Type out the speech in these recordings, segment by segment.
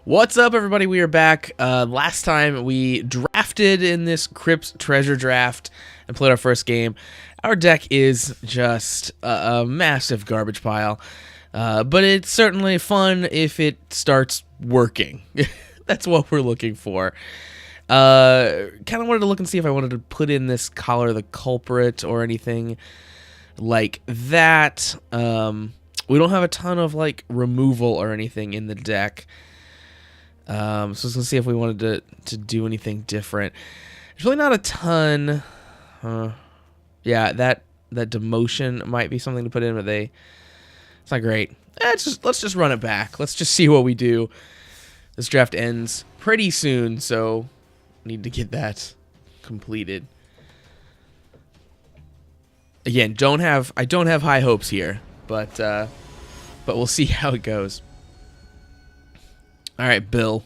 What's up, everybody? We are back. Last time we drafted in this Kripp's treasure draft and played our first game. Our deck is just a massive garbage pile, but it's certainly fun if it starts working. That's what we're looking for. Kind of wanted to look and see if I wanted to put in this Collar the Culprit or anything like that. We don't have a ton of like removal or anything in the deck. So I was going to see if we wanted to do anything different. There's really not a ton. Yeah, that demotion might be something to put in, but it's not great. Let's just run it back. Let's just see what we do. This draft ends pretty soon, so need to get that completed. Again, I don't have high hopes here, but we'll see how it goes. All right, Bill.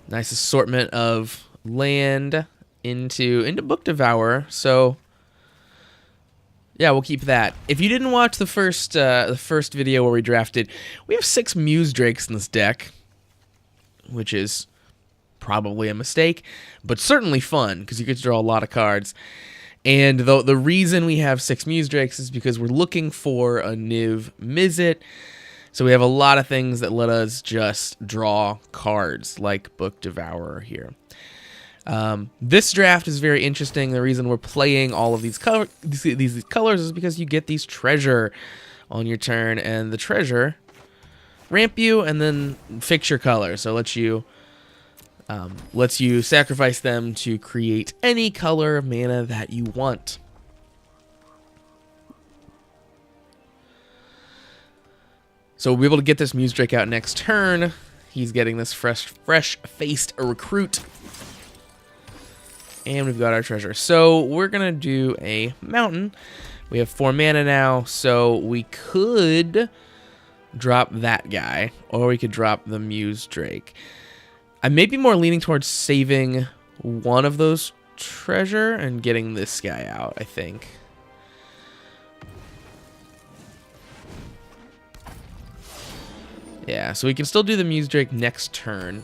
Nice assortment of land into Book Devourer. So yeah, we'll keep that. If you didn't watch the first video where we drafted, we have 6 Muse Drakes in this deck, which is probably a mistake, but certainly fun because you get to draw a lot of cards. And the reason we have 6 Muse Drakes is because we're looking for a Niv Mizzet. So we have a lot of things that let us just draw cards, like Book Devourer here. This draft is very interesting. The reason we're playing all of these colors is because you get these treasure on your turn, and the treasure ramp you and then fix your color. So lets you sacrifice them to create any color of mana that you want. So we'll be able to get this Muse Drake out next turn. He's getting this fresh-faced recruit. And we've got our treasure. So we're going to do a mountain. We have 4 mana now, so we could drop that guy, or we could drop the Muse Drake. I may be more leaning towards saving one of those treasure and getting this guy out, I think. Yeah, so we can still do the Muse Drake next turn.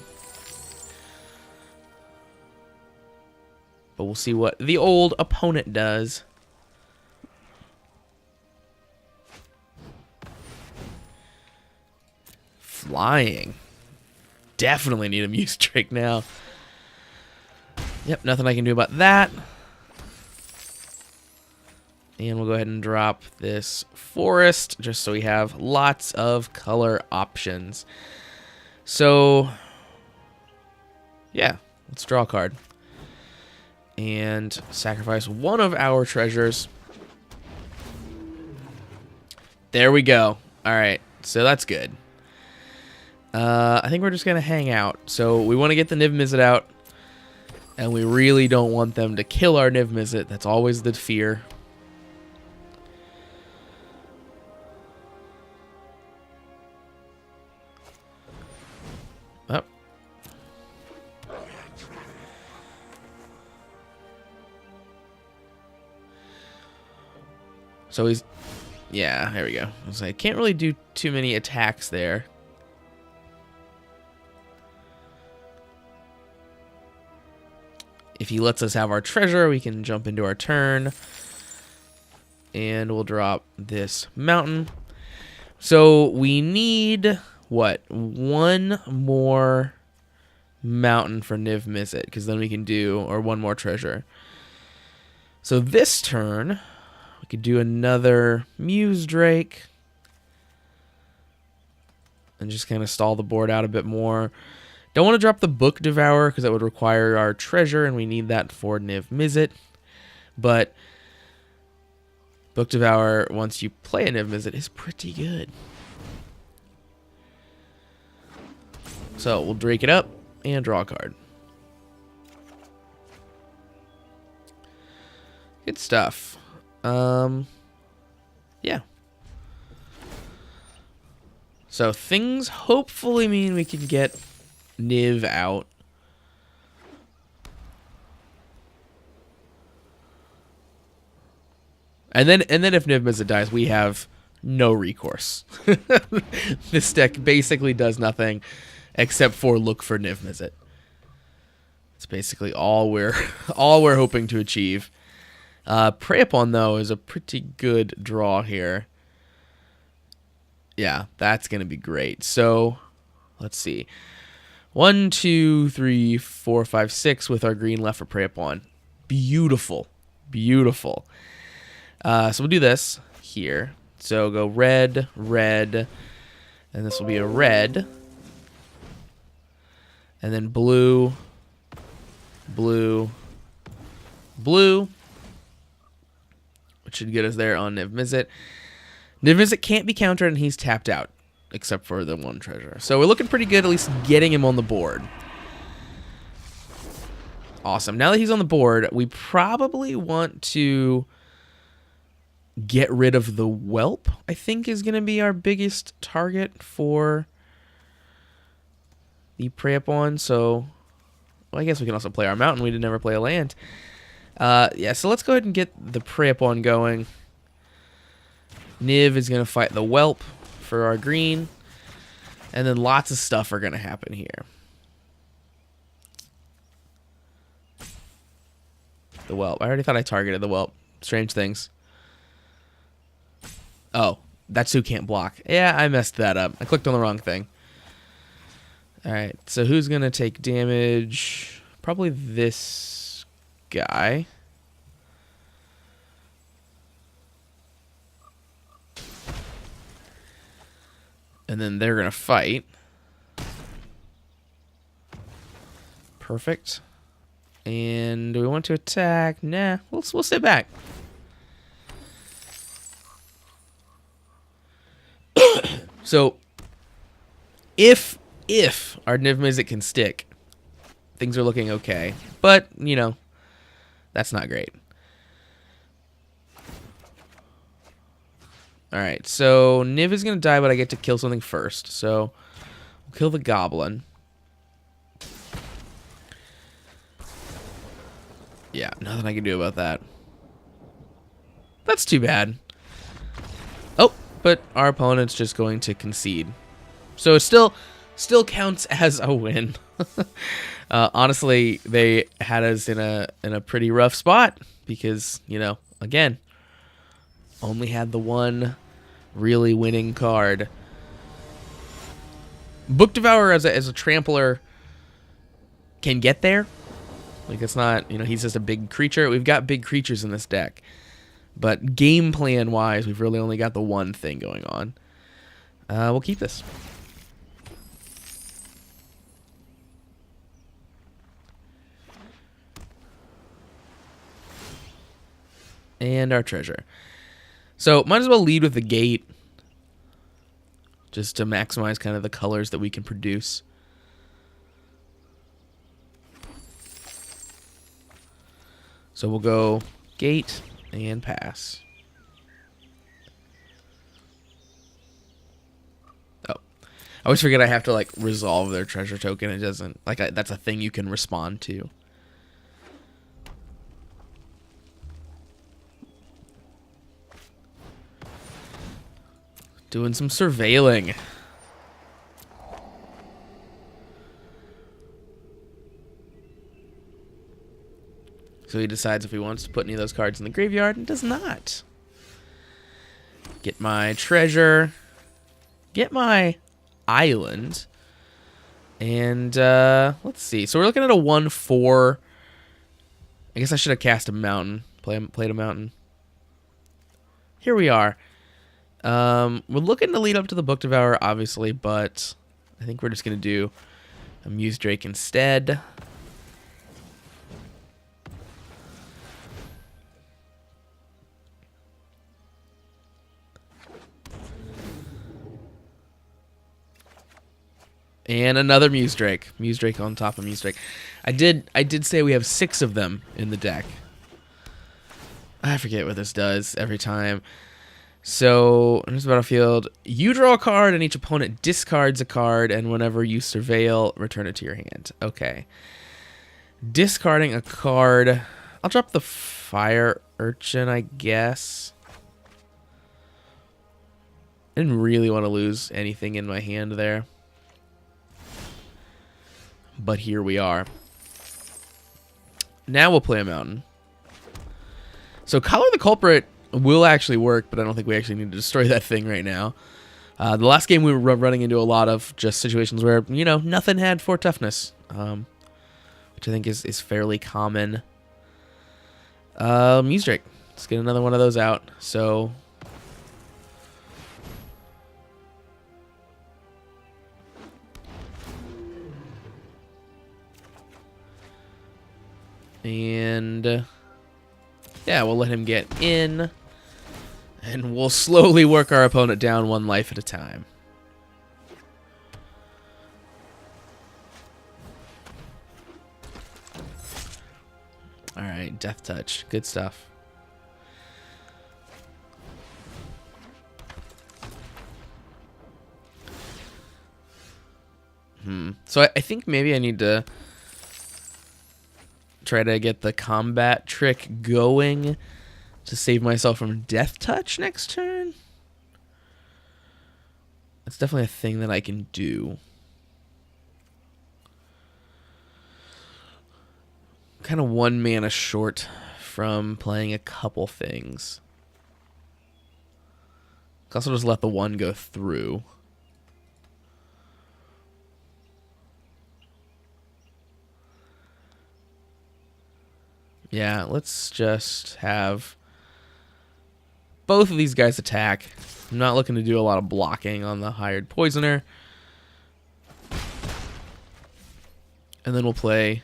But we'll see what the old opponent does. Flying. Definitely need a Muse Drake now. Yep, nothing I can do about that. And we'll go ahead and drop this forest just so we have lots of color options. So, yeah, let's draw a card. And sacrifice one of our treasures. There we go. All right, so that's good. I think we're just going to hang out. So we want to get the Niv Mizzet out. And we really don't want them to kill our Niv Mizzet. That's always the fear. Oh. So he's... Yeah, there we go. I can't really do too many attacks there. If he lets us have our treasure, we can jump into our turn. And we'll drop this mountain. So we need... What? One more mountain for Niv Mizzet, because then we can do, or one more treasure. So this turn, we could do another Muse Drake. And just kind of stall the board out a bit more. Don't want to drop the Book Devourer, because that would require our treasure, and we need that for Niv Mizzet. But Book Devourer, once you play a Niv Mizzet, is pretty good. So we'll Drake it up and draw a card. Good stuff. Yeah. So things hopefully mean we can get Niv out. And then if Niv Mizzet dies, we have no recourse. This deck basically does nothing except for look for Niv Mizzet. It's basically all we're hoping to achieve. Prey Upon, though, is a pretty good draw here. Yeah, that's going to be great. So, let's see. 1, 2, 3, 4, 5, 6 with our green left for Prey Upon. Beautiful. Beautiful. So we'll do this here. So go red, red, and this will be a red. And then blue, blue, blue, which should get us there on Niv Mizzet. Niv Mizzet can't be countered, and he's tapped out, except for the one treasure. So we're looking pretty good, at least getting him on the board. Awesome. Now that he's on the board, we probably want to get rid of the whelp, I think is going to be our biggest target for the Prey Upon. So, well, I guess we can also play our mountain. We did never play a land. Yeah, so let's go ahead and get the Prey Upon going. Niv is going to fight the whelp for our green. And then lots of stuff are going to happen here. The whelp. I already thought I targeted the whelp. Strange things. Oh, that's who can't block. Yeah, I messed that up. I clicked on the wrong thing. Alright, so who's going to take damage? Probably this guy. And then they're going to fight. Perfect. And do we want to attack? Nah, we'll sit back. So, if our Niv Mizzet can stick, things are looking okay. But, you know, that's not great. Alright, so Niv is going to die, but I get to kill something first. So, we'll kill the goblin. Yeah, nothing I can do about that. That's too bad. Oh, but our opponent's just going to concede. So it still counts as a win. Honestly, they had us in a pretty rough spot because, you know, again, only had the one really winning card. Book Devourer as a trampler can get there. Like, it's not, you know, he's just a big creature. We've got big creatures in this deck. But game plan wise, we've really only got the one thing going on. We'll keep this. And our treasure. So, might as well lead with the gate. Just to maximize kind of the colors that we can produce. So we'll go gate and pass. Oh. I always forget I have to, like, resolve their treasure token. It doesn't, like, that's a thing you can respond to. Doing some surveilling. So he decides if he wants to put any of those cards in the graveyard, and does not. Get my treasure. Get my island. And let's see. So we're looking at a 1/4. I guess I should have cast a mountain. Played a mountain. Here we are. We're looking to lead up to the Book Devourer, obviously, but I think we're just going to do a Muse Drake instead. And another Muse Drake. Muse Drake on top of Muse Drake. I did say we have 6 of them in the deck. I forget what this does every time. So, here's the battlefield. You draw a card, and each opponent discards a card, and whenever you surveil, return it to your hand. Okay. Discarding a card. I'll drop the Fire Urchin, I guess. Didn't really want to lose anything in my hand there. But here we are. Now we'll play a mountain. So Collar the Culprit will actually work, but I don't think we actually need to destroy that thing right now. The last game we were running into a lot of just situations where, you know, nothing had 4 toughness. Which I think is fairly common. Muse Drake. Let's get another one of those out. So... And... yeah, we'll let him get in. And we'll slowly work our opponent down 1 life at a time. Alright, Death Touch. Good stuff. So I think maybe I need to try to get the combat trick going to save myself from Death Touch next turn. That's definitely a thing that I can do. Kind of 1 mana short from playing a couple things. I'll also just let the 1 go through. Yeah, let's just have both of these guys attack. I'm not looking to do a lot of blocking on the hired poisoner. And then we'll play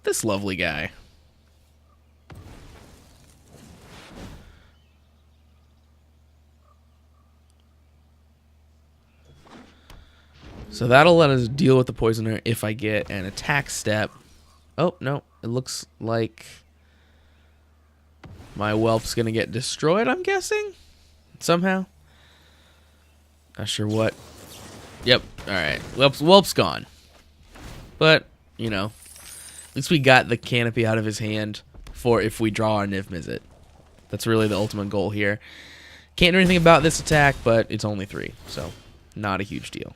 this lovely guy. So that'll let us deal with the poisoner if I get an attack step. Oh, no. It looks like my whelp's going to get destroyed, I'm guessing? Somehow. Not sure what. Yep. Alright. Whelp's gone. But, you know, at least we got the canopy out of his hand for if we draw our Niv Mizzet. That's really the ultimate goal here. Can't do anything about this attack, but it's only 3, so not a huge deal.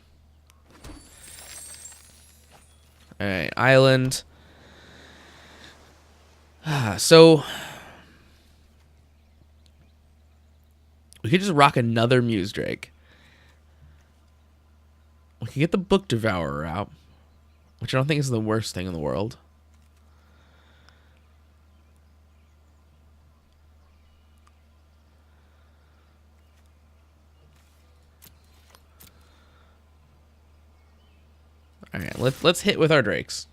Alright, Island. So we could just rock another Muse Drake. We could get the Book Devourer out, which I don't think is the worst thing in the world. All right, let's hit with our Drakes.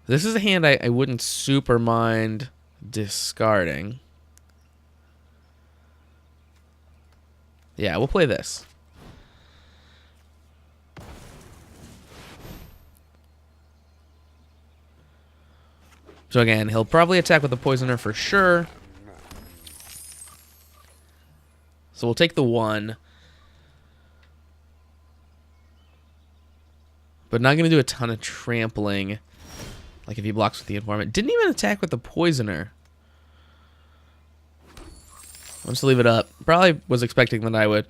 This is a hand I wouldn't super mind discarding. Yeah, we'll play this. So again, he'll probably attack with the Poisoner for sure. So we'll take the 1. But not going to do a ton of trampling. Like if he blocks with the Informant. Didn't even attack with the Poisoner. I'll just leave it up. Probably was expecting that I would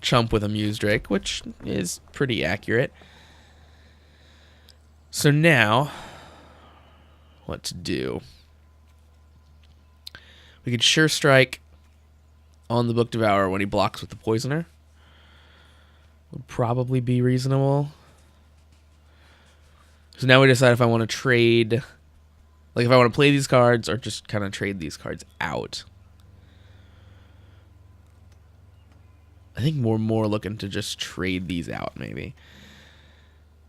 chump with a Muse Drake, which is pretty accurate. So now, what to do? We could Sure Strike on the Book Devourer when he blocks with the Poisoner. Would probably be reasonable. So now we decide if I want to trade, like if I want to play these cards or just kind of trade these cards out. I think we're more looking to just trade these out maybe.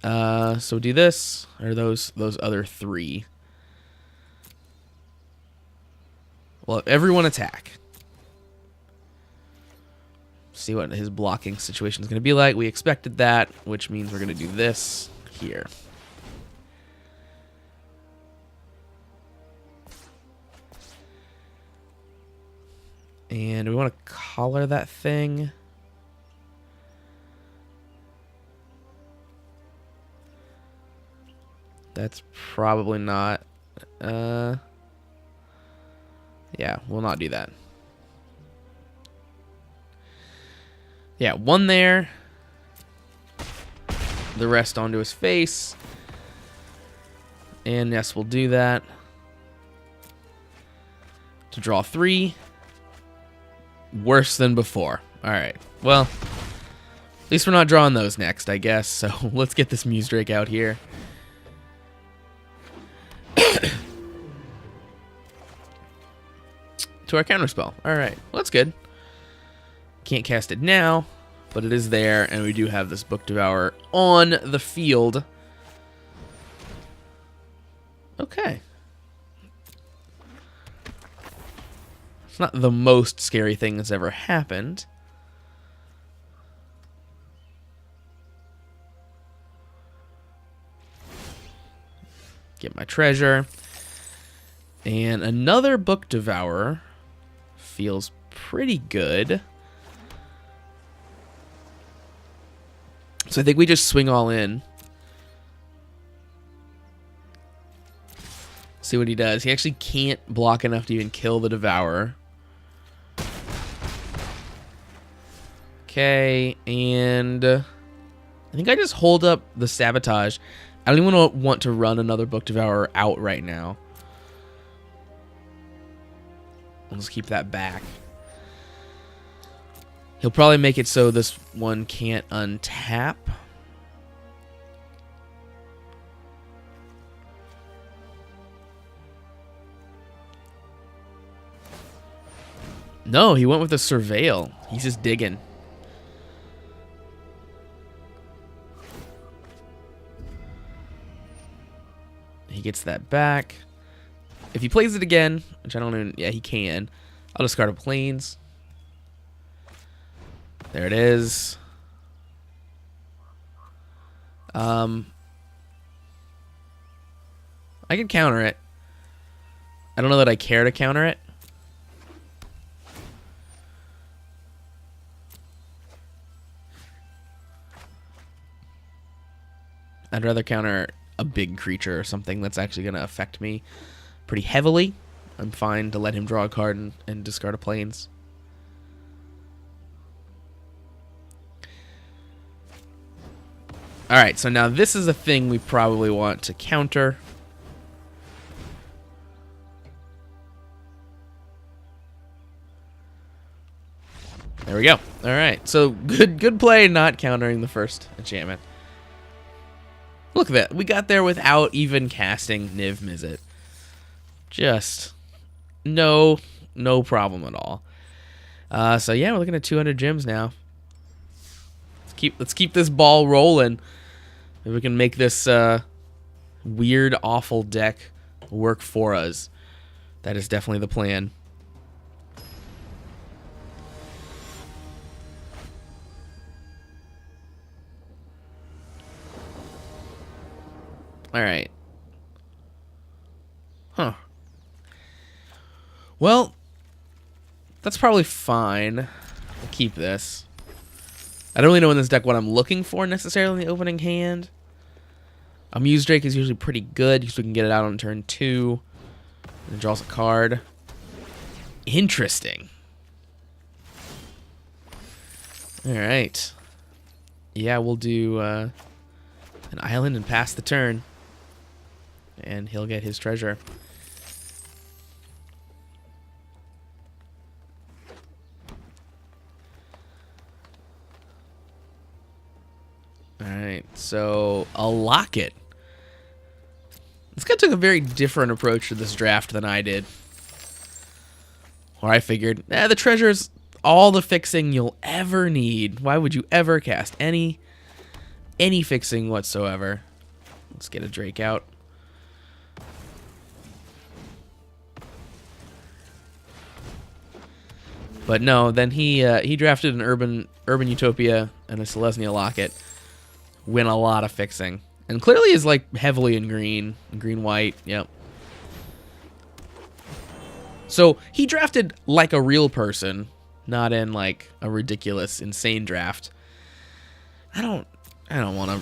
So do this or those other 3. Well, everyone attack. See what his blocking situation is going to be like. We expected that, which means we're going to do this here. And we want to collar that thing. That's probably not. Yeah, we'll not do that. Yeah, one there. The rest onto his face. And yes, we'll do that. To draw 3. Worse than before. Alright, well, at least we're not drawing those next, I guess. So let's get this Muse Drake out here. To our counterspell. Alright, well, that's good. Can't cast it now, but it is there, and we do have this Book Devourer on the field. Okay. It's not the most scary thing that's ever happened. Get my treasure. And another Book Devourer feels pretty good. So I think we just swing all in. See what he does. He actually can't block enough to even kill the Devourer. Okay, and I think I just hold up the Sabotage. I don't even want to run another Book Devourer out right now. I'll just keep that back. He'll probably make it so this one can't untap. No, he went with the Surveil. He's just digging. He gets that back. If he plays it again, which I don't even... Yeah, he can. I'll discard a Plains. There it is. I can counter it. I don't know that I care to counter it. I'd rather counter a big creature or something that's actually going to affect me pretty heavily. I'm fine to let him draw a card and discard a Plains. Alright, so now this is a thing we probably want to counter. There we go. Alright, so good play not countering the first enchantment. Look at that. We got there without even casting Niv Mizzet. Just no problem at all. So yeah, we're looking at 200 gems now. Let's keep this ball rolling. Maybe we can make this weird, awful deck work for us. That is definitely the plan. All right. Huh. Well, that's probably fine. I'll keep this. I don't really know in this deck what I'm looking for necessarily in the opening hand. A Muse Drake is usually pretty good because we can get it out on turn 2. And it draws a card. Interesting. Alright. Yeah, we'll do an island and pass the turn. And he'll get his treasure. Alright, so a locket. This guy took a very different approach to this draft than I did. Or I figured, the treasure's all the fixing you'll ever need. Why would you ever cast any fixing whatsoever? Let's get a Drake out. But no, then he drafted an Urban Utopia and a Selesnya Locket. Win a lot of fixing. And clearly is like heavily in green-white, yep. So he drafted like a real person, not in like a ridiculous, insane draft. I don't want to.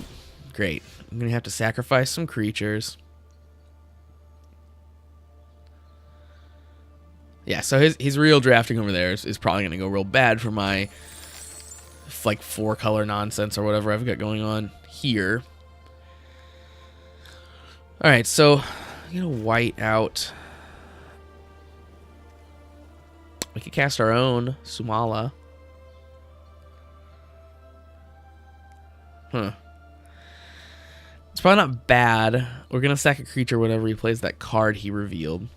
Great. I'm gonna have to sacrifice some creatures. Yeah, so his real drafting over there is probably going to go real bad for my, like, 4-color nonsense or whatever I've got going on here. Alright, so I'm going to white out. We could cast our own Sumala. Huh. It's probably not bad. We're going to sack a creature whenever he plays that card he revealed.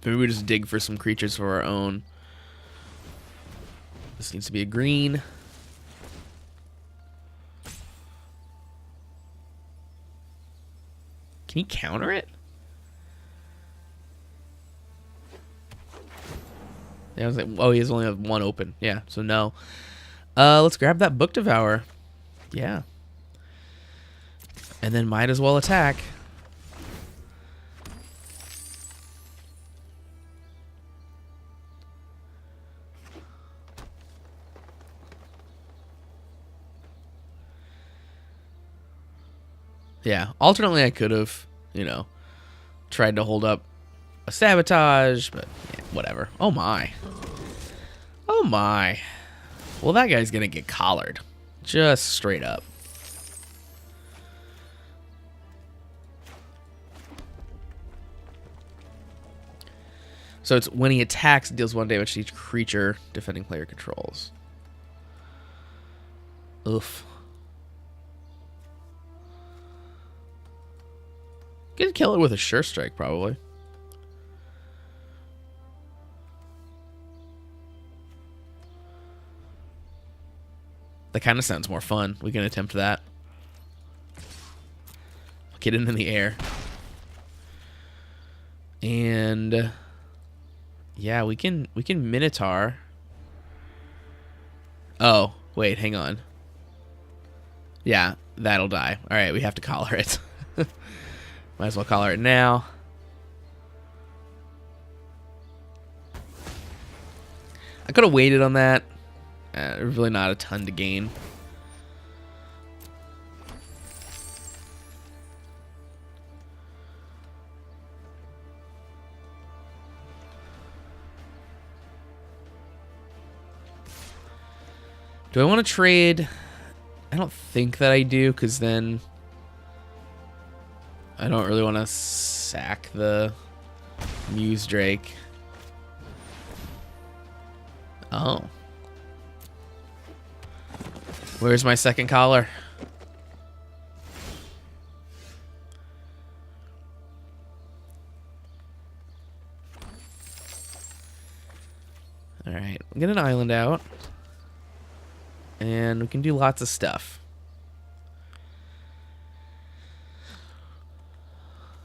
Maybe we just dig for some creatures for our own. This needs to be a green. Can he counter it? Yeah, I was like, oh, he has only one open. Yeah, so no. Let's grab that Book Devour. Yeah. And then might as well attack. Yeah, alternately I could have, you know, tried to hold up a sabotage, but yeah, whatever. Oh my. Oh my. Well, that guy's gonna get collared. Just straight up. So it's when he attacks, it deals 1 damage to each creature defending player controls. Oof. Could kill it with a Sure Strike, probably. That kind of sounds more fun. We can attempt that. Get it in the air. And yeah, we can Minotaur. Oh, wait, hang on. Yeah, that'll die. All right, we have to collar it. Might as well collar it now. I could have waited on that. Really not a ton to gain. Do I want to trade? I don't think that I do, because then I don't really want to sack the Muse Drake. Oh. Where's my second collar? Alright, we'll get an island out. And we can do lots of stuff.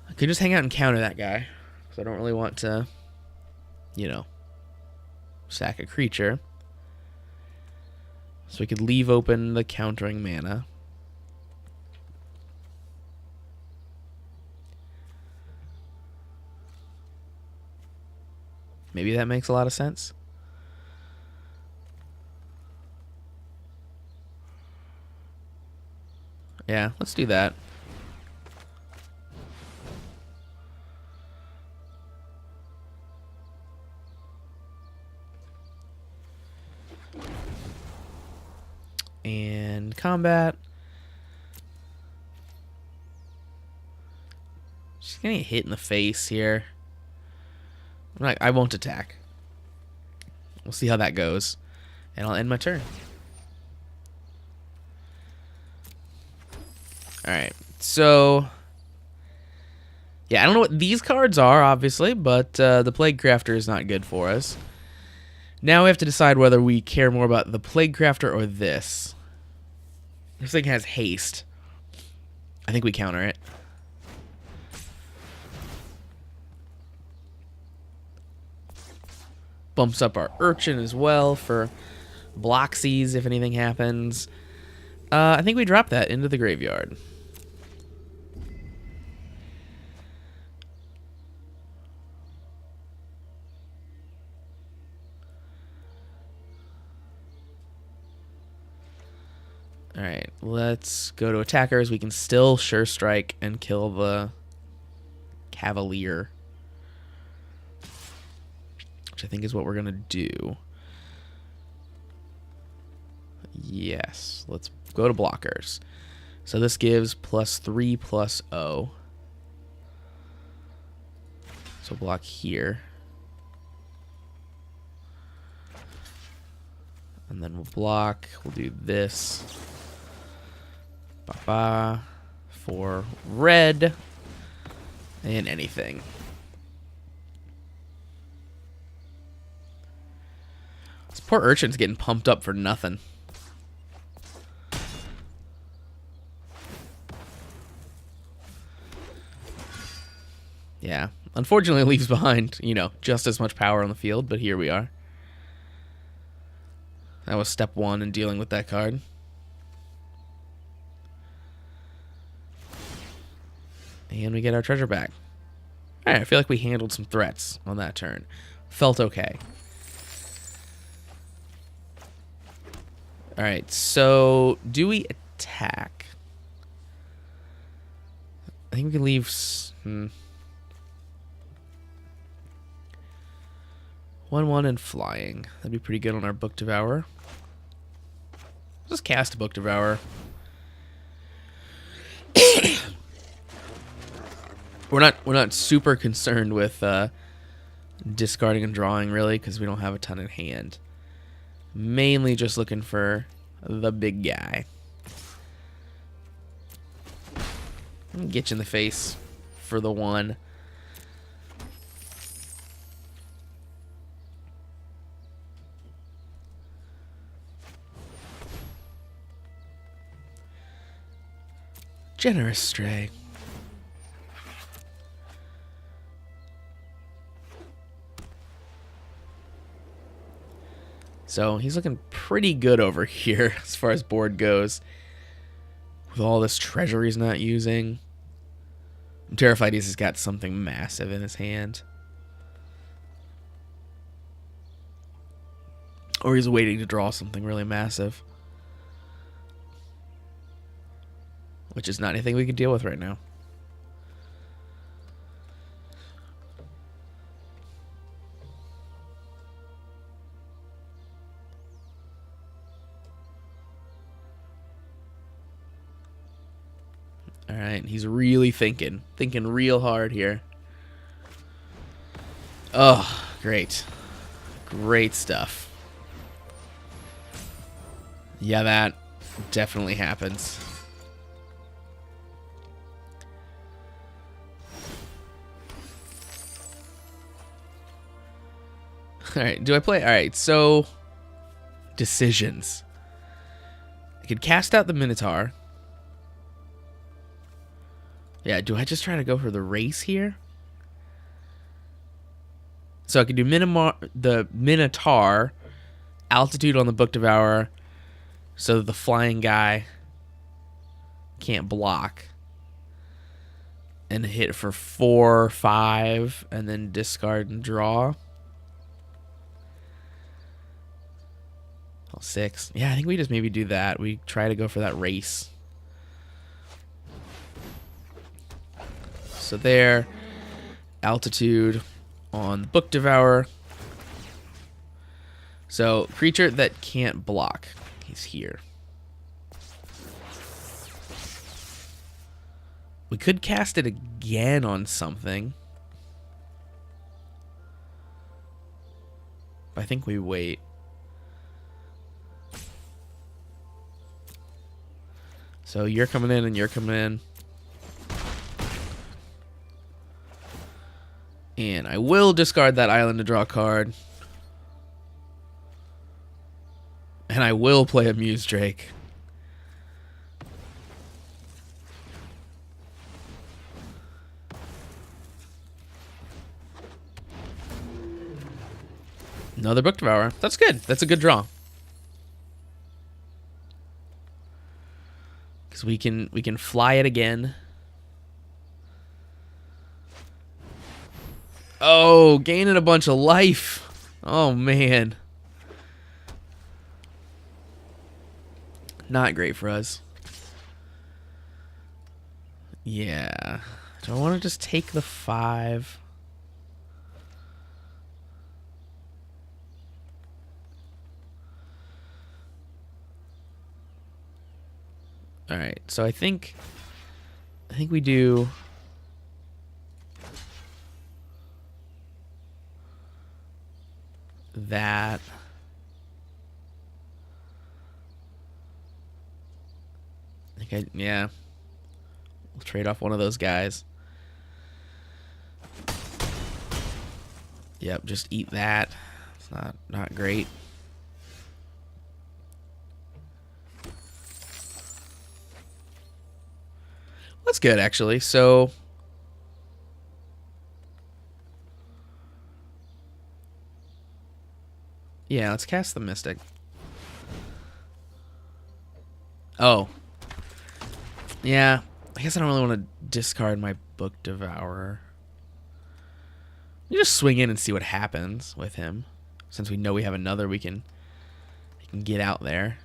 I could just hang out and counter that guy. Because I don't really want to, you know, sack a creature. So we could leave open the countering mana. Maybe that makes a lot of sense. Yeah, let's do that. And combat. She's gonna get hit in the face here. I won't attack. We'll see how that goes. And I'll end my turn. Alright, so yeah, I don't know what these cards are, obviously, but the Plague Crafter is not good for us. Now we have to decide whether we care more about the Plague Crafter or this. This thing has haste. I think we counter it. Bumps up our Urchin as well for Bloxies if anything happens. I think we drop that into the graveyard. Alright, let's go to attackers. We can still Sure Strike and kill the Cavalier. which I think is what we're going to do. Yes, let's go to blockers. So this gives +3 + 0. So block here. And then we'll block. We'll do this. Ba-ba. For red. And anything. This poor urchin's getting pumped up for nothing. Yeah. Unfortunately, it leaves behind, you know, just as much power on the field, but here we are. That was step 1 in dealing with that card. And we get our treasure back. Alright, I feel like we handled some threats on that turn. Felt okay. Alright, so do we attack? I think we can leave... 1/1 and flying. That'd be pretty good on our Book Devourer. Let's just cast a Book Devourer. We're not super concerned with discarding and drawing really, because we don't have a ton in hand. Mainly just looking for the big guy. Get you in the face for the 1. Generous Stray. So he's looking pretty good over here as far as board goes. With all this treasure he's not using. I'm terrified he's got something massive in his hand. Or he's waiting to draw something really massive. Which is not anything we can deal with right now. Alright, he's really thinking real hard here. Oh, great. Great stuff. Yeah, that definitely happens. Alright, do I play? Alright, so... decisions. I could cast out the Minotaur. Yeah, do I just try to go for the race here? So I could do the Minotaur, altitude on the Book Devourer, so that the flying guy can't block. And hit for 4, 5, and then discard and draw. 6. Yeah, I think we just maybe do that. We try to go for that race. So there, altitude on the Book Devourer. So creature that can't block, he's here. We could cast it again on something. But I think we wait. So you're coming in and you're coming in. And I will discard that island to draw a card. And I will play a Muse Drake. Another Book Devourer. That's good. That's a good draw. Because we can fly it again. Oh, gaining a bunch of life. Oh, man. Not great for us. Yeah. Do I want to just take the 5? All right, so I think we do that. Yeah. We'll trade off one of those guys. Yep, just eat that. It's not great. That's good, actually. So yeah, let's cast the Mystic. Oh. Yeah, I guess I don't really want to discard my Book Devourer. You just swing in and see what happens with him. Since we know we have another, we can get out there.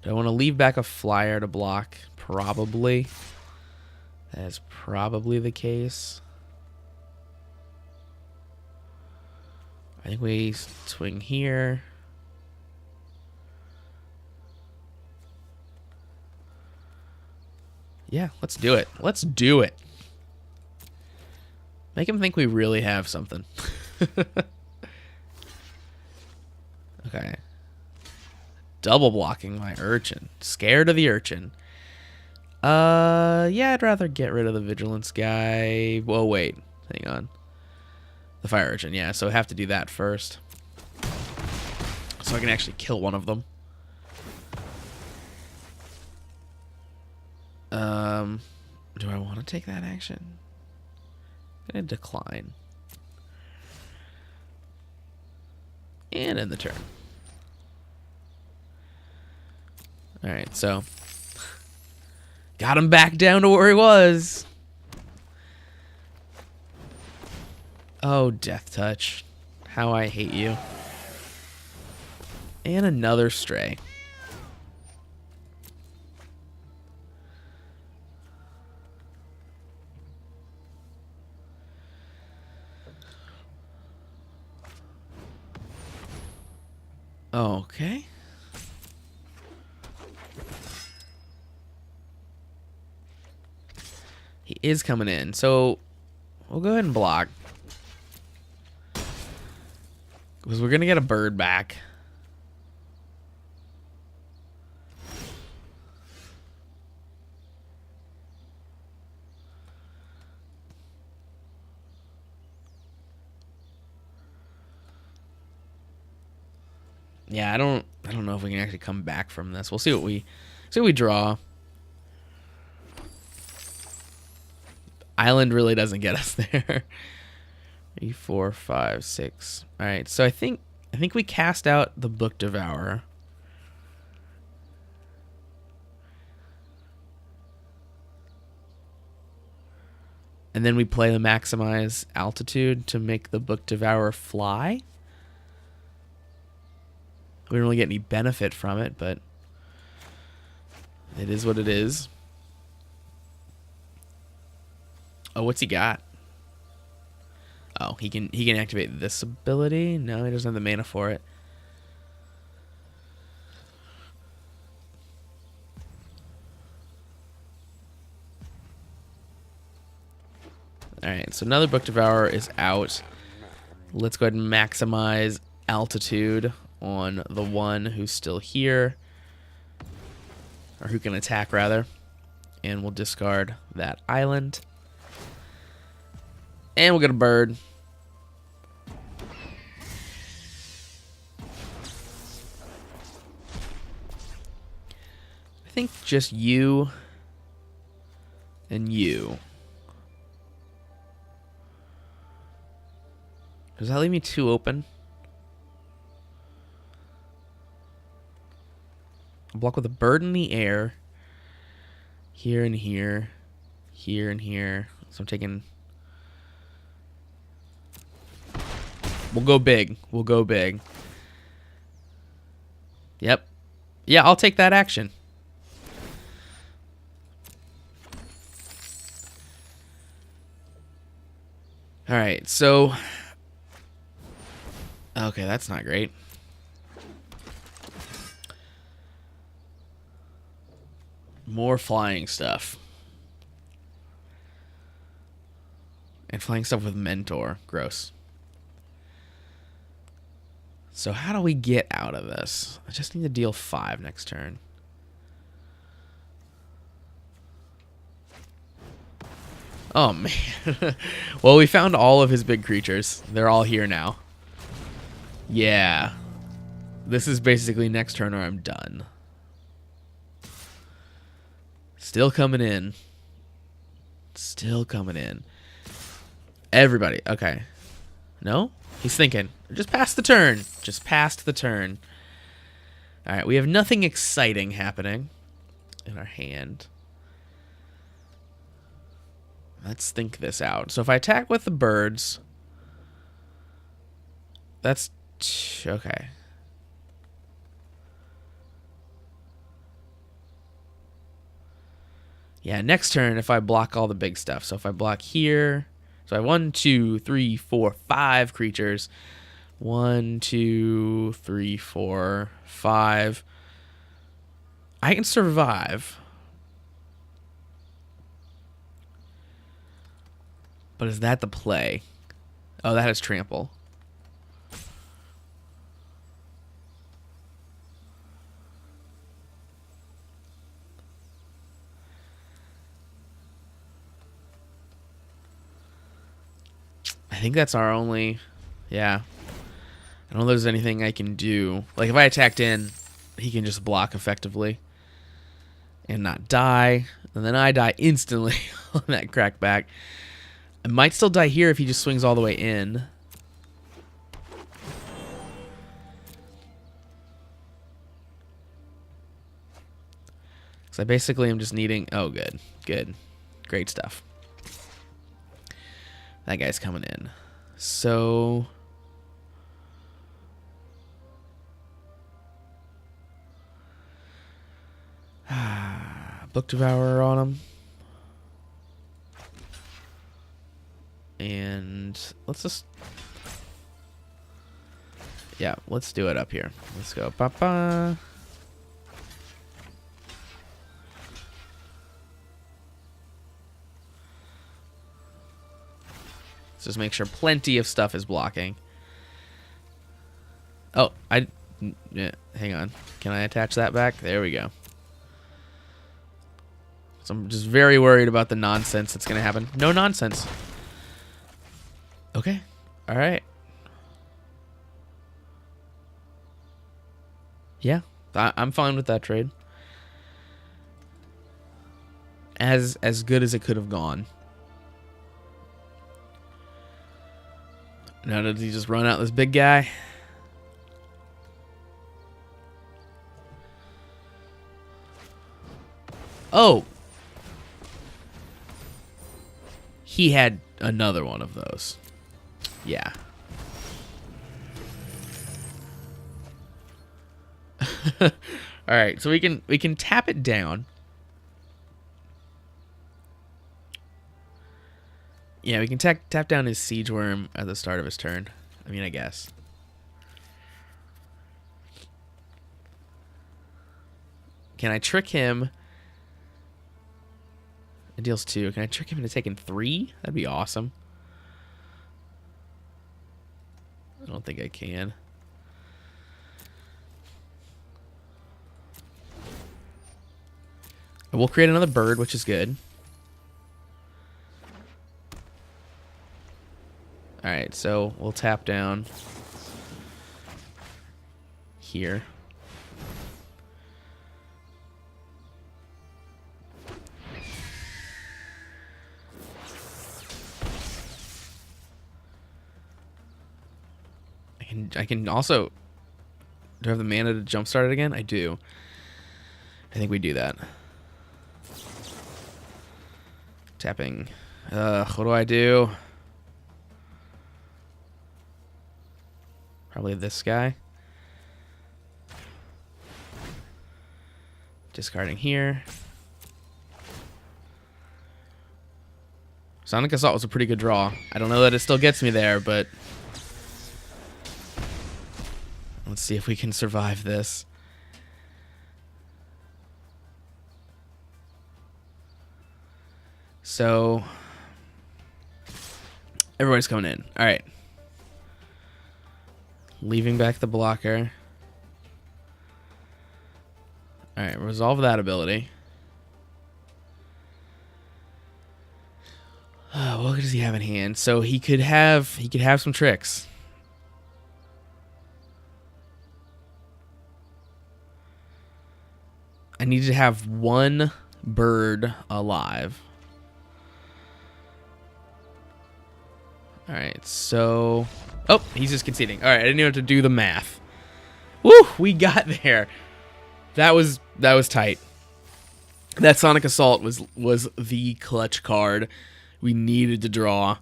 Do I want to leave back a flyer to block? Probably. That is probably the case. I think we swing here. Yeah, let's do it. Let's do it. Make him think we really have something. Okay. Double blocking my urchin. Scared of the urchin. Yeah, I'd rather get rid of the vigilance guy. Well, wait. Hang on. The fire urchin, yeah. So I have to do that first. So I can actually kill one of them. Do I want to take that action? I'm gonna decline. And end the turn. Alright, so got him back down to where he was. Oh, Death Touch. How I hate you. And another stray. Okay. He is coming in, so we'll go ahead and block. Because we're going to get a bird back. Yeah, I don't know if we can actually come back from this. We'll see what we draw. Island really doesn't get us there. 3, 4, 5, 6. All right, so I think we cast out the Book Devourer. And then we play the Maximize Altitude to make the Book Devourer fly. We don't really get any benefit from it, but it is what it is. Oh, what's he got? Oh, he can activate this ability. No, he doesn't have the mana for it. All right, so another Book Devourer is out. Let's go ahead and maximize Altitude on the one who's still here, or who can attack rather, and we'll discard that island, and we'll get a bird. I think just you and you. Does that leave me 2 open? Block with a bird in the air. Here and here. Here and here. So I'm taking... We'll go big. We'll go big. Yep. Yeah, I'll take that action. Alright, so... Okay, that's not great. More flying stuff. And flying stuff with Mentor. Gross. So how do we get out of this? I just need to deal 5 next turn. Oh, man. Well, we found all of his big creatures. They're all here now. Yeah. This is basically next turn or I'm done. Still coming in. Still coming in. Everybody. Okay. No? He's thinking. Just past the turn. Just past the turn. Alright, we have nothing exciting happening in our hand. Let's think this out. So if I attack with the birds, that's okay. Yeah, next turn if I block all the big stuff. So if I block here, so I have 1, 2, 3, 4, 5 creatures. 1, 2, 3, 4, 5. I can survive. But is that the play? Oh, that has trample. I think that's our only... Yeah. I don't know if there's anything I can do. Like, if I attacked in, he can just block effectively. And not die. And then I die instantly on that crackback. I might still die here if he just swings all the way in. Because I basically am just needing... Oh, good. Good. Great stuff. That guy's coming in. So... Book Devourer on him. And let's just... Yeah, let's do it up here. Let's go. Ba-ba. Let's just make sure plenty of stuff is blocking. Oh, yeah, hang on. Can I attach that back? There we go. So I'm just very worried about the nonsense that's going to happen. No nonsense. Okay. All right. Yeah, I'm fine with that trade. As good as it could have gone. Now did he just run out this big guy? Oh. He had another one of those. Yeah. All right, so we can tap it down. Yeah, we can tap down his Siege Worm at the start of his turn. I mean, I guess. Can I trick him? It deals 2. Can I trick him into taking 3? That'd be awesome. I don't think I can. We'll create another bird, which is good. Alright, so we'll tap down here. I can also... Do I have the mana to jumpstart it again? I do. I think we do that. Tapping. What do I do? Probably this guy. Discarding here. Sonic Assault was a pretty good draw. I don't know that it still gets me there, but... Let's see if we can survive this. So everybody's coming in. All right. Leaving back the blocker. All right, resolve that ability. What does he have in hand? So he could have some tricks. I need to have one bird alive. All right, so oh, he's just conceding. All right, I didn't even have to do the math. Woo, we got there. That was tight. That Sonic Assault was the clutch card we needed to draw.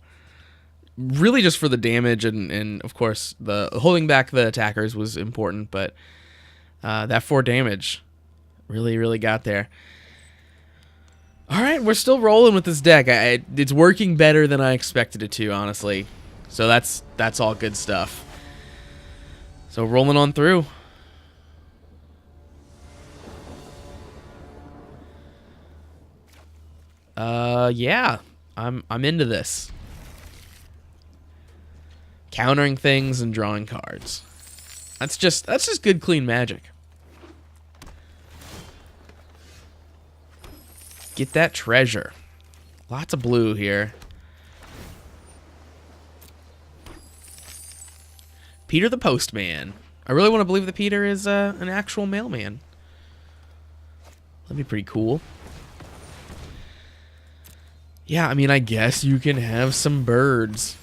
Really just for the damage and of course the holding back the attackers was important, but that 4 damage really got there. All right, we're still rolling with this deck. It's working better than I expected it to, honestly. So that's all good stuff. So rolling on through. Yeah, I'm into this. Countering things and drawing cards. That's just good clean Magic. Get that treasure. Lots of blue here. Peter the Postman. I really want to believe that Peter is an actual mailman. That'd be pretty cool. Yeah, I mean, I guess you can have some birds.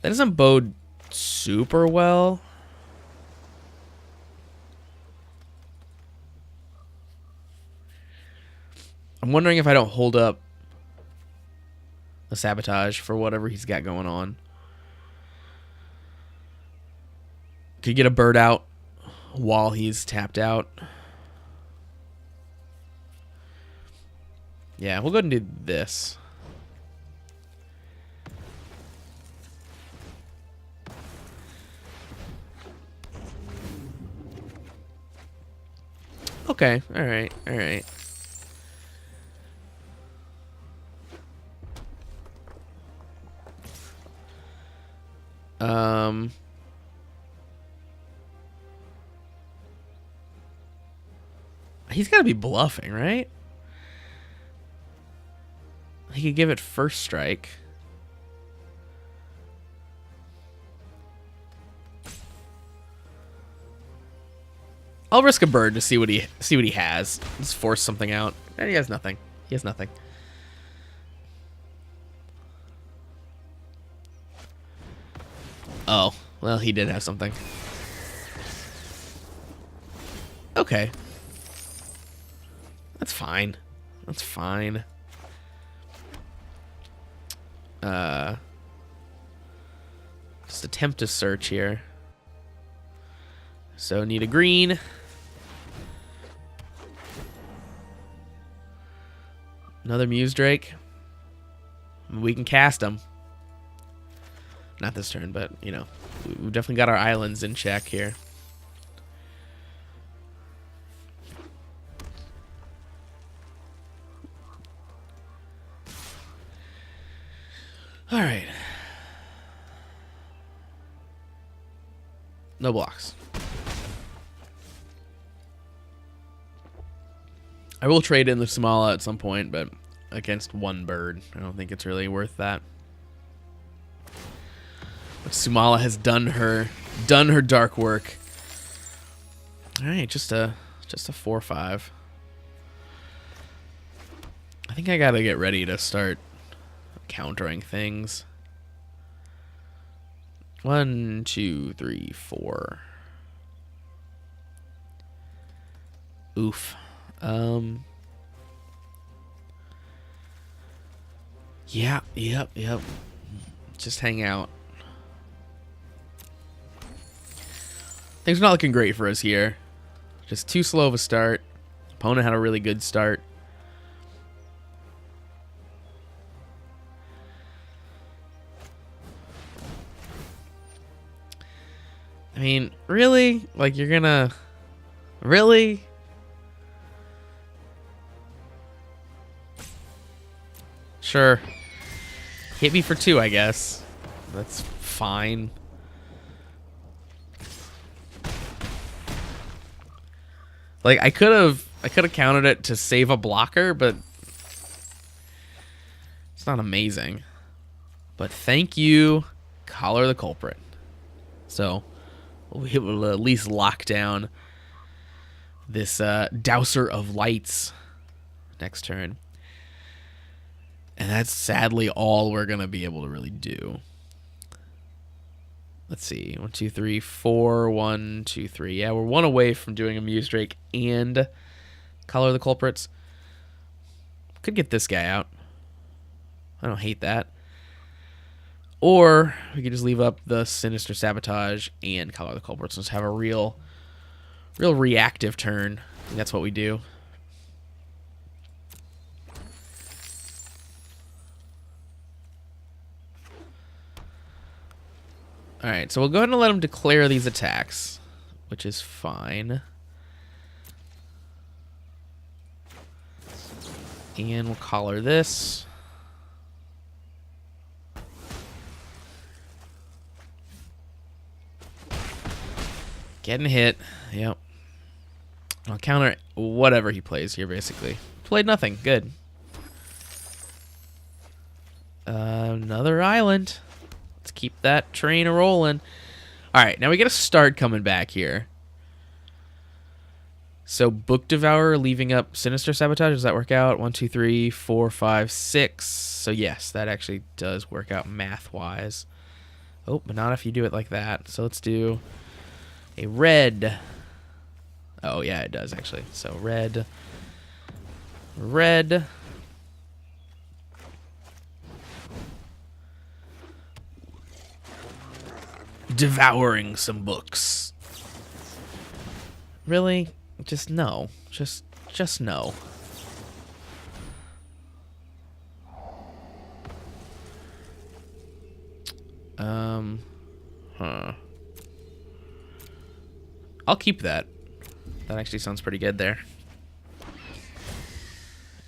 That doesn't bode super well. I'm wondering if I don't hold up the sabotage for whatever he's got going on. Could get a bird out while he's tapped out. Yeah, we'll go ahead and do this. Okay, alright. He's got to be bluffing, right? He could give it first strike. I'll risk a bird to see what he has. Just force something out. And he has nothing. He has nothing. Oh, well, he did have something. Okay. That's fine. That's fine. Just attempt to search here. So need a green. Another Muse Drake. We can cast them. Not this turn, but, you know, we've definitely got our islands in check here. All right. No blocks. I will trade in the Somala at some point, but against one bird, I don't think it's really worth that. But Sumala has done her dark work. All right, just a 4/5. I think I gotta get ready to start countering things. 1, 2, 3, 4. Oof. Yeah, yep. Just hang out. Things are not looking great for us here. Just too slow of a start. Opponent had a really good start. I mean, really? Like, you're gonna... Really? Sure. Hit me for 2, I guess. That's fine. Like, I could have countered it to save a blocker, but it's not amazing. But thank you, Collar the Culprit. So we will at least lock down this Douser of Lights next turn. And that's sadly all we're going to be able to really do. Let's see. 1, 2, 3, 4. 1, 2, 3. Yeah, we're 1 away from doing a Muse Drake and Color the Culprits. Could get this guy out. I don't hate that. Or we could just leave up the Sinister Sabotage and Color the Culprits and just have a real reactive turn. I think that's what we do. Alright, so we'll go ahead and let him declare these attacks, which is fine. And we'll collar this. Getting hit. Yep. I'll counter whatever he plays here, basically. Played nothing. Good. Another island. Let's keep that train a-rolling. Alright, now we get a start coming back here. So, Book Devourer leaving up Sinister Sabotage. Does that work out? 1, 2, 3, 4, 5, 6. So, yes, that actually does work out math-wise. Oh, but not if you do it like that. So, let's do a red. Oh, yeah, it does, actually. So, red. Red. Devouring some books. Really? Just no. Just no. I'll keep that. That actually sounds pretty good there.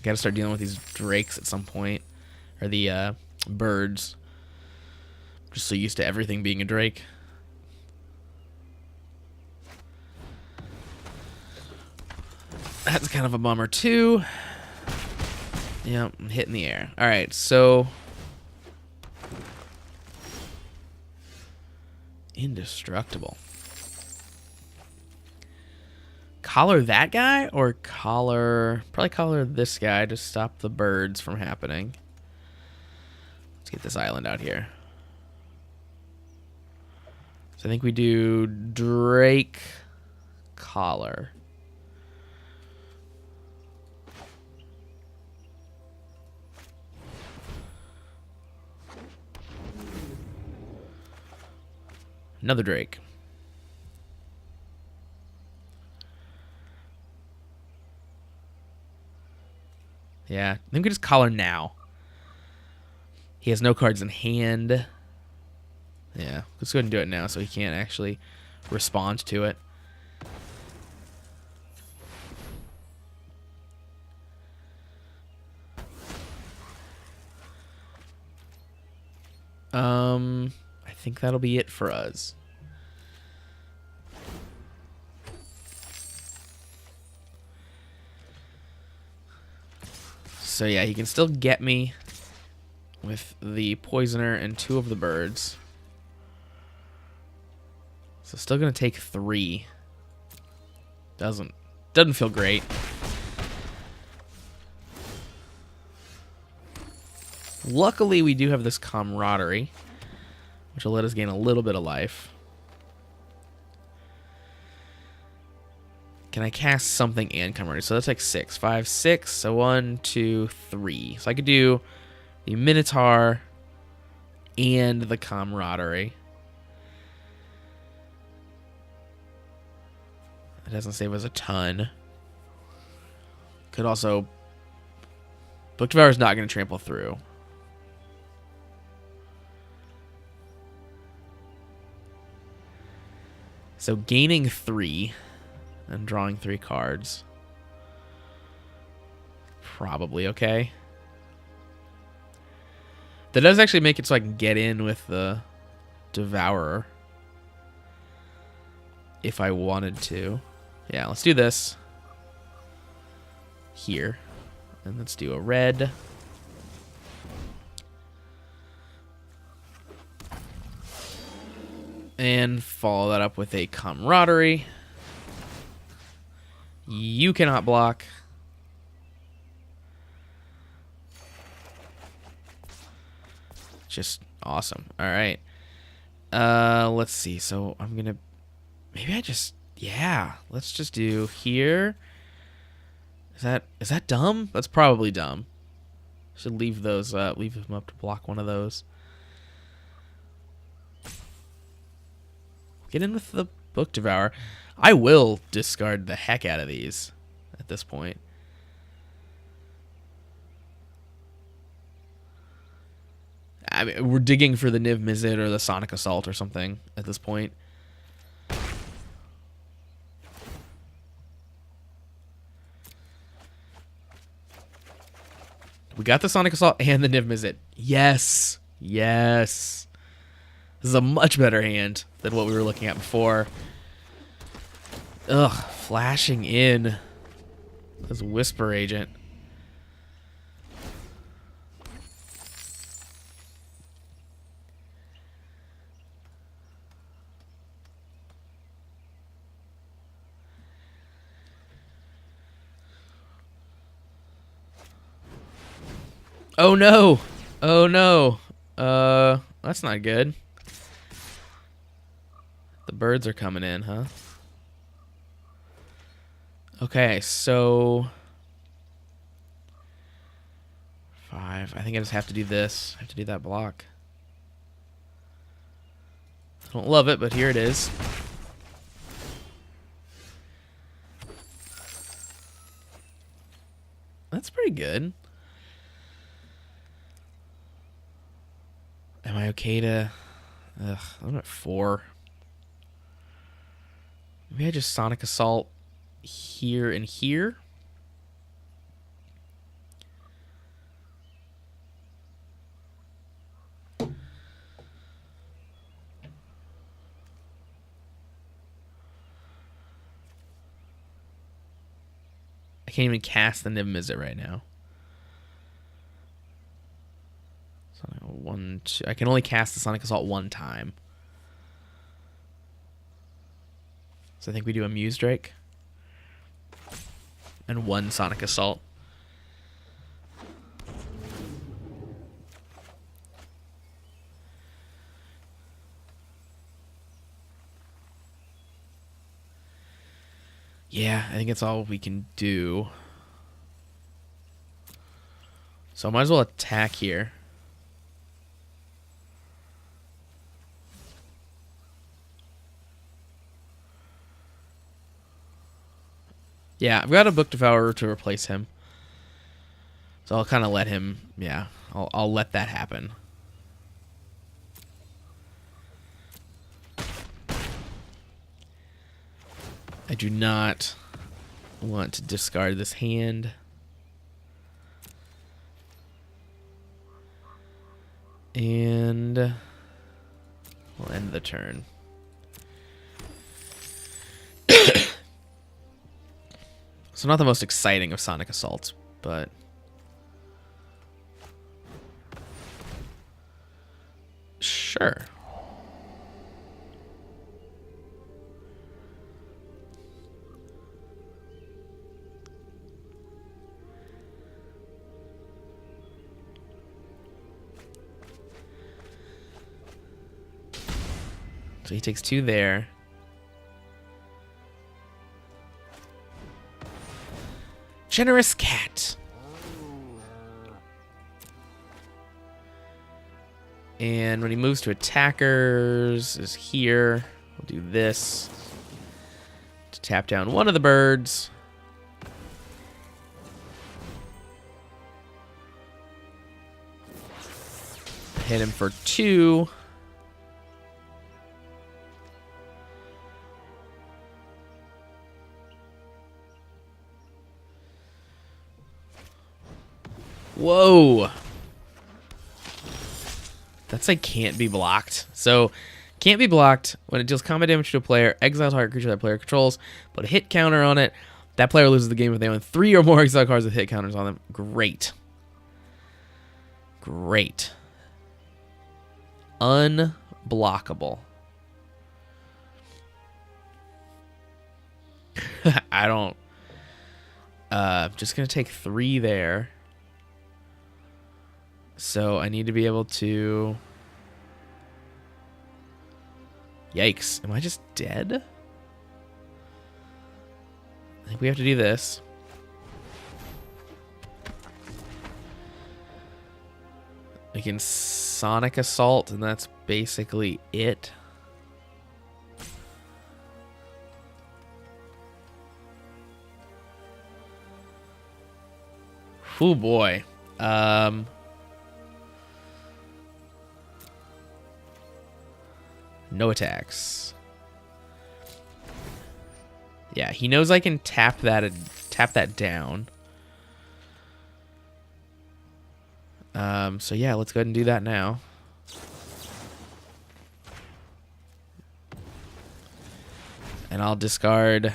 Gotta start dealing with these drakes at some point. Or the birds. Just so used to everything being a drake. That's kind of a bummer too. Yep, I'm hitting the air. Alright, so indestructible. Collar that guy or probably collar this guy to stop the birds from happening. Let's get this island out here. So I think we do Drake Collar. Another Drake. Yeah, I think we just collar now. He has no cards in hand. Yeah, let's go ahead and do it now so he can't actually respond to it. I think that'll be it for us. So yeah, he can still get me with the poisoner and 2 of the birds. So still gonna take 3. Doesn't feel great. Luckily, we do have this camaraderie, which will let us gain a little bit of life. Can I cast something and camaraderie? So that's like 6, 5, 6. So 1, 2, 3. So I could do the Minotaur and the camaraderie. It doesn't save us a ton. Could also... Book Devourer is not going to trample through. So gaining 3 and drawing 3 cards. Probably okay. That does actually make it so I can get in with the Devourer. If I wanted to. Yeah, let's do this. Here. And let's do a red. And follow that up with a Camaraderie. You cannot block. Just awesome. All right. Let's see. So I'm going to... Maybe I just... Yeah. Let's just do here. Is that dumb? That's probably dumb. Should leave those... leave them up to block one of those. Get in with the Book Devourer. I will discard the heck out of these at this point. I mean, we're digging for the Niv Mizzet or the Sonic Assault or something at this point. We got the Sonic Assault and the Niv Mizzet. Yes. Yes. This is a much better hand than what we were looking at before. Ugh, flashing in as Whisper Agent. Oh no! Oh no! That's not good. The birds are coming in, huh? Okay, so 5. I think I just have to do this. I have to do that block. I don't love it, but here it is. That's pretty good. Am I okay to... Ugh, I'm at 4. Maybe I just Sonic Assault here and here. I can't even cast the Niv Mizzet right now. Sonic 1, 2. I can only cast the Sonic Assault one time. So I think we do a Muse Drake. And 1 Sonic Assault. Yeah, I think it's all we can do. So I might as well attack here. Yeah, I've got a Book Devourer to replace him. So I'll kind of let him, yeah, I'll let that happen. I do not want to discard this hand. And we'll end the turn. So not the most exciting of Sonic Assaults, but... Sure. So he takes 2 there. Generous Cat. And when he moves to attackers is here. We'll do this to tap down one of the birds. Hit him for 2. Whoa. That's like can't be blocked. So can't be blocked when it deals combat damage to a player, exile target creature that player controls, put a hit counter on it. That player loses the game if they own 3 or more exile cards with hit counters on them. Great. Great. Unblockable. I don't... just going to take 3 there. So I need to be able to... Yikes. Am I just dead? I think we have to do this. We can Sonic Assault, and that's basically it. Oh boy. No attacks. Yeah, he knows I can tap that down. So yeah, let's go ahead and do that now. And I'll discard.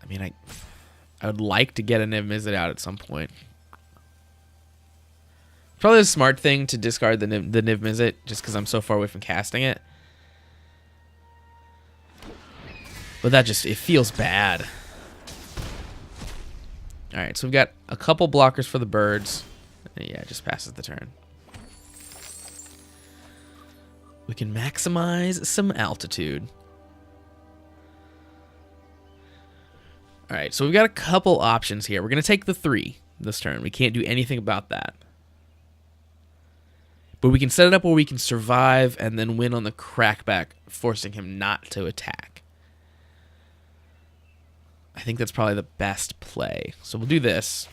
I mean, I would like to get a Niv Mizzet out at some point. Probably a smart thing to discard the Niv Mizzet just because I'm so far away from casting it. But that just, it feels bad. Alright, so we've got a couple blockers for the birds. Yeah, it just passes the turn. We can maximize some altitude. Alright, so we've got a couple options here. We're going to take the 3 this turn. We can't do anything about that. But we can set it up where we can survive and then win on the crackback, forcing him not to attack. I think that's probably the best play. So we'll do this.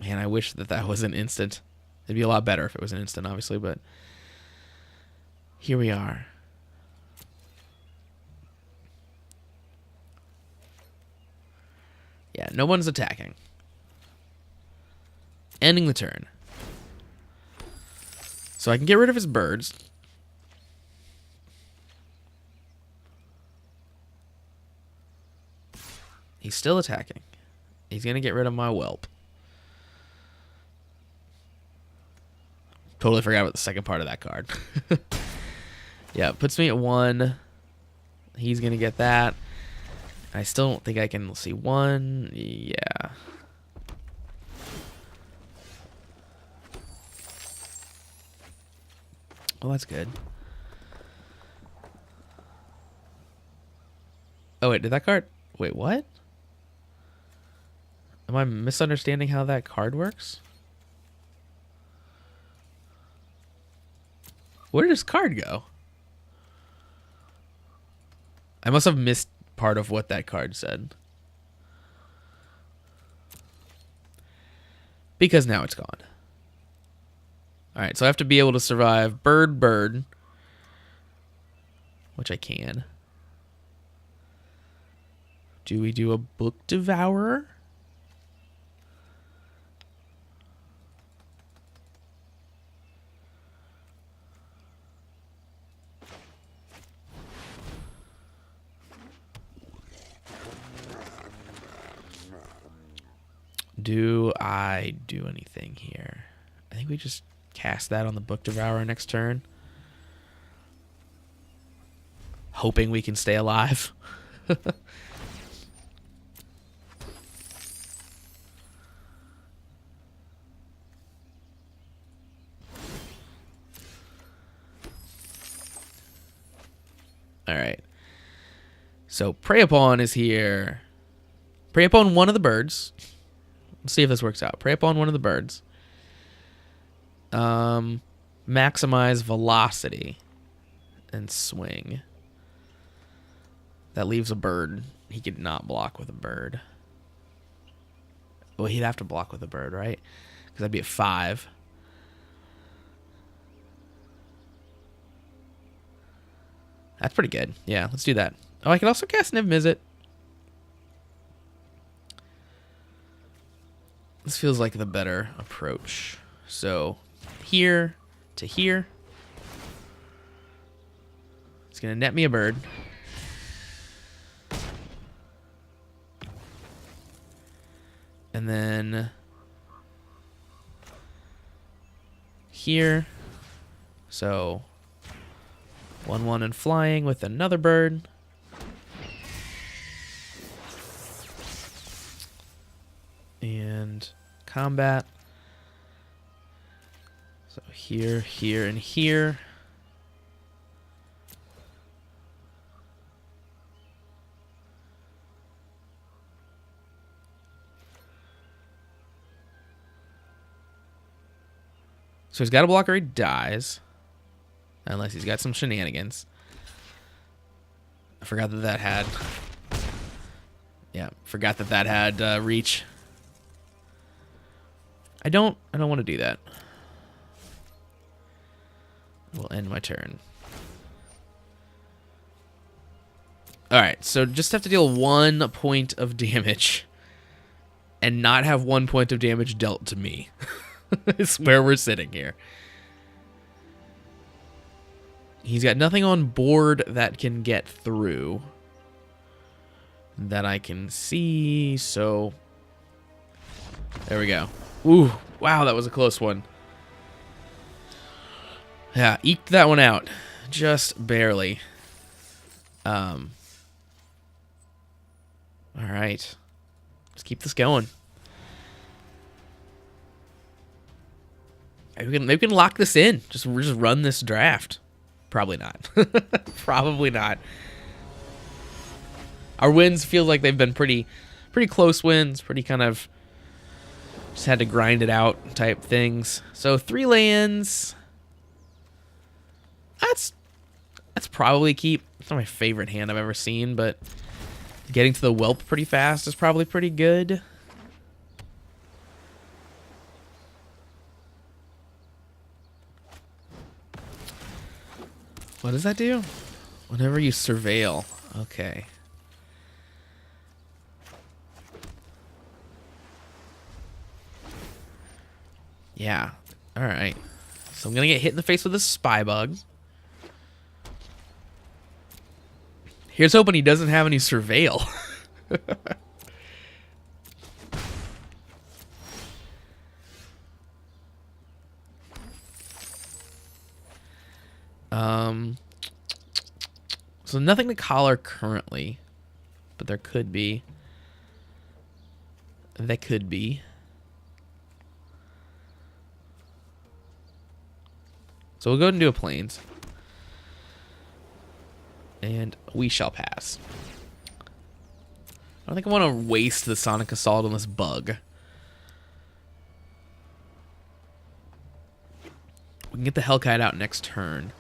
Man, I wish that was an instant. It'd be a lot better if it was an instant, obviously, but here we are. Yeah, no one's attacking. Ending the turn. So I can get rid of his birds. He's still attacking. He's going to get rid of my whelp. Totally forgot about the second part of that card. Yeah, it puts me at 1. He's going to get that. I still don't think I can see 1. Yeah. Well, that's good. Oh, wait, did that card... Wait, what? Am I misunderstanding how that card works? Where did this card go? I must have missed part of what that card said. Because now it's gone. Alright, so I have to be able to survive bird, which I can. Do we do a book devourer? Do I do anything here? I think we just cast that on the book devourer next turn. Hoping we can stay alive. Alright. So Prey Upon is here. Prey upon one of the birds. Let's see if this works out. Prey upon one of the birds. Maximize velocity and swing. That leaves a bird. He could not block with a bird. Well, he'd have to block with a bird, right? Because that'd be a 5. That's pretty good. Yeah, let's do that. Oh, I can also cast Niv Mizzet. This feels like the better approach. So, here to here. It's going to net me a bird. And then here. So 1/1 and flying with another bird. And combat. So here, here, and here. So he's got a block or he dies. Unless he's got some shenanigans. I forgot that had... Yeah, forgot that had reach. I don't want to do that. We'll end my turn. Alright, so just have to deal 1 point of damage. And not have 1 point of damage dealt to me. It's where we're sitting here. He's got nothing on board that can get through that I can see, so there we go. Ooh, wow, that was a close one. Yeah, eked that one out. Just barely. All right. Let's keep this going. Maybe we can lock this in. Just run this draft. Probably not. Probably not. Our wins feel like they've been pretty close wins. Pretty kind of just had to grind it out type things. So 3 lands. That's probably keep. It's not my favorite hand I've ever seen, but getting to the whelp pretty fast is probably pretty good. What does that do? Whenever you surveil. Okay. Yeah. Alright. So I'm going to get hit in the face with a spy bug. Here's hoping he doesn't have any surveil. So nothing to collar currently, but there could be. There could be. So we'll go ahead and do a plains. And we shall pass. I don't think I want to waste the Sonic Assault on this bug. We can get the Hellkite out next turn.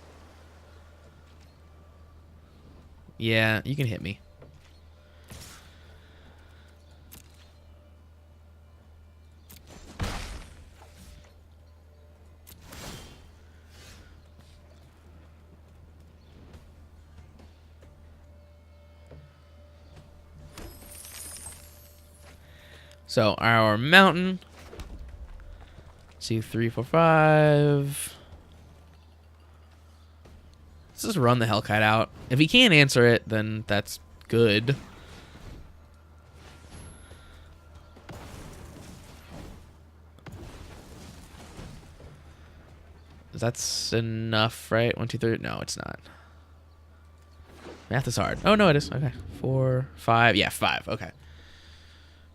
Yeah, you can hit me. So our mountain. 2, 3, 4, 5. Let's just run the Hellkite out. If he can't answer it, then that's good. That's enough, right? 1, 2, 3. No, it's not. Math is hard. Oh, no, it is. Okay. 4, 5. Yeah, 5. Okay. I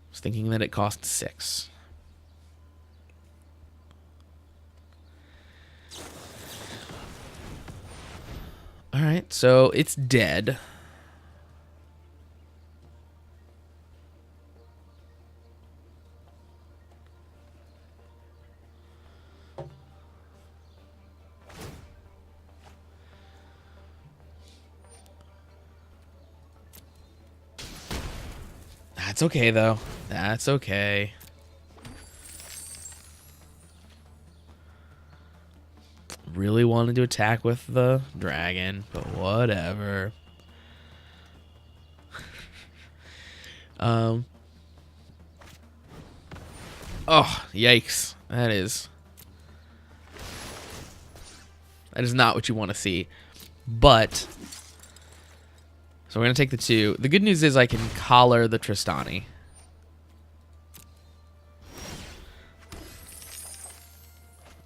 was thinking that it cost 6. All right, so it's dead. That's okay, though. That's okay. really wanted to attack with the dragon, but whatever. Oh, yikes. That is not what you want to see. But, so we're going to take the 2. The good news is I can collar the Tristani.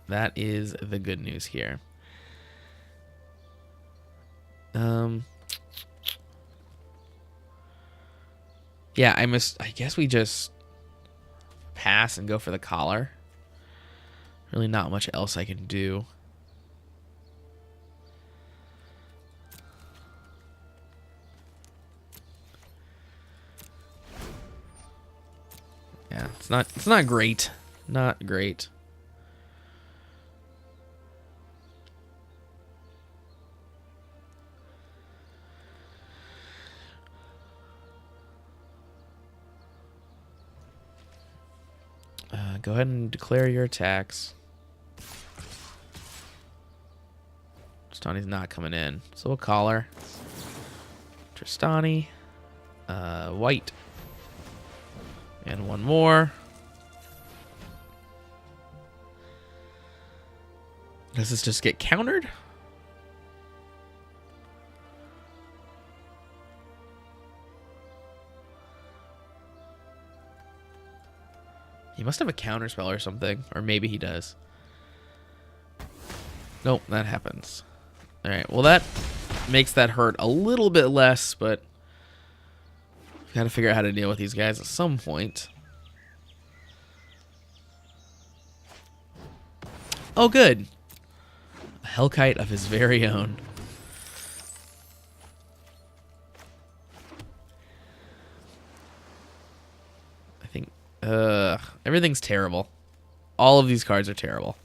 That is the good news here. Yeah, I guess we just pass and go for the collar. Really not much else I can do. Yeah, it's not great. Not great. Go ahead and declare your attacks. Tristani's not coming in, so we'll collar. Tristani, white, and one more. Does this just get countered? He must have a counter spell or something, or maybe he does. Nope, that happens. Alright, well that makes that hurt a little bit less, but we've got to figure out how to deal with these guys at some point. Oh, good. A Hellkite of his very own. I think, everything's terrible. All of these cards are terrible.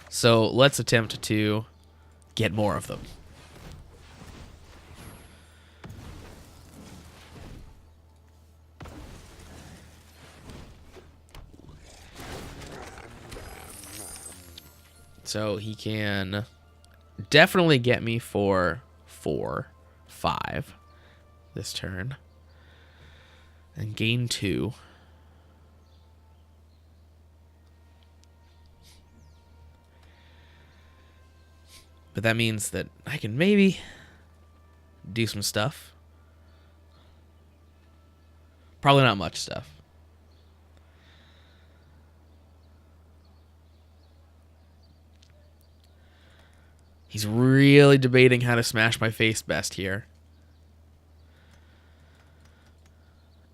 So let's attempt to get more of them. So he can definitely get me for 4, 5 this turn. And gain 2. But that means that I can maybe do some stuff. Probably not much stuff. He's really debating how to smash my face best here.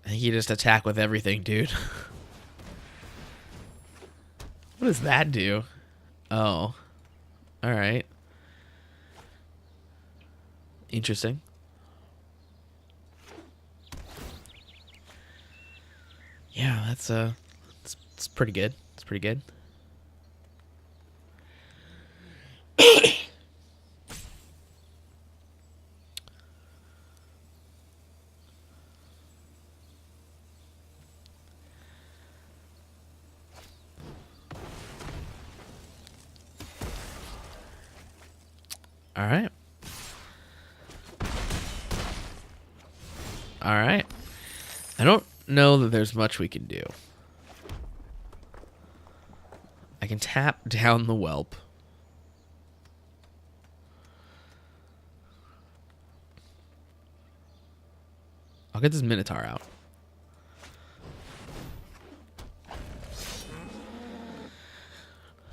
I think you just attack with everything, dude. What does that do? Oh. Alright. Interesting. Yeah, that's it's pretty good. It's pretty good. All right. All right. I don't know that there's much we can do. I can tap down the whelp. I'll get this Minotaur out.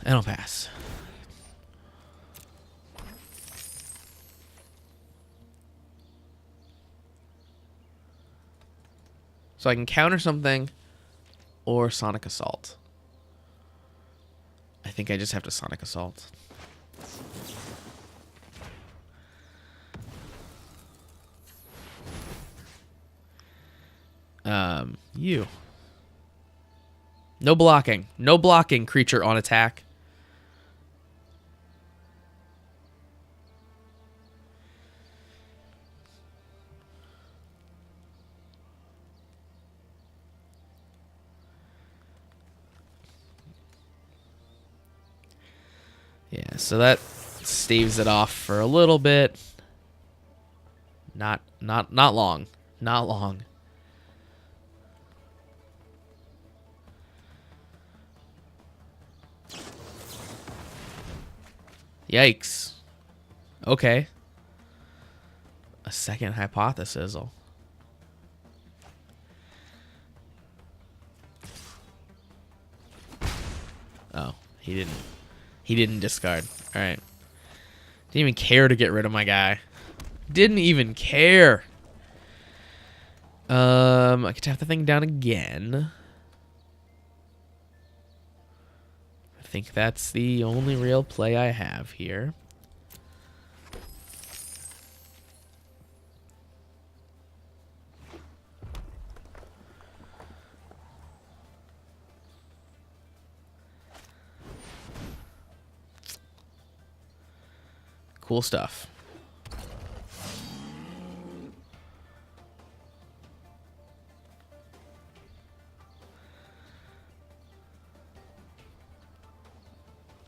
And I'll pass. So I can counter something or Sonic Assault. I think I just have to Sonic Assault. You. No blocking. No blocking, creature on attack. Yeah, so that staves it off for a little bit. Not long. Not long. Yikes. Okay. A second hypothesis. Oh, he didn't. He didn't discard. All right. Didn't even care to get rid of my guy. Didn't even care. I could tap the thing down again. I think that's the only real play I have here. Cool stuff.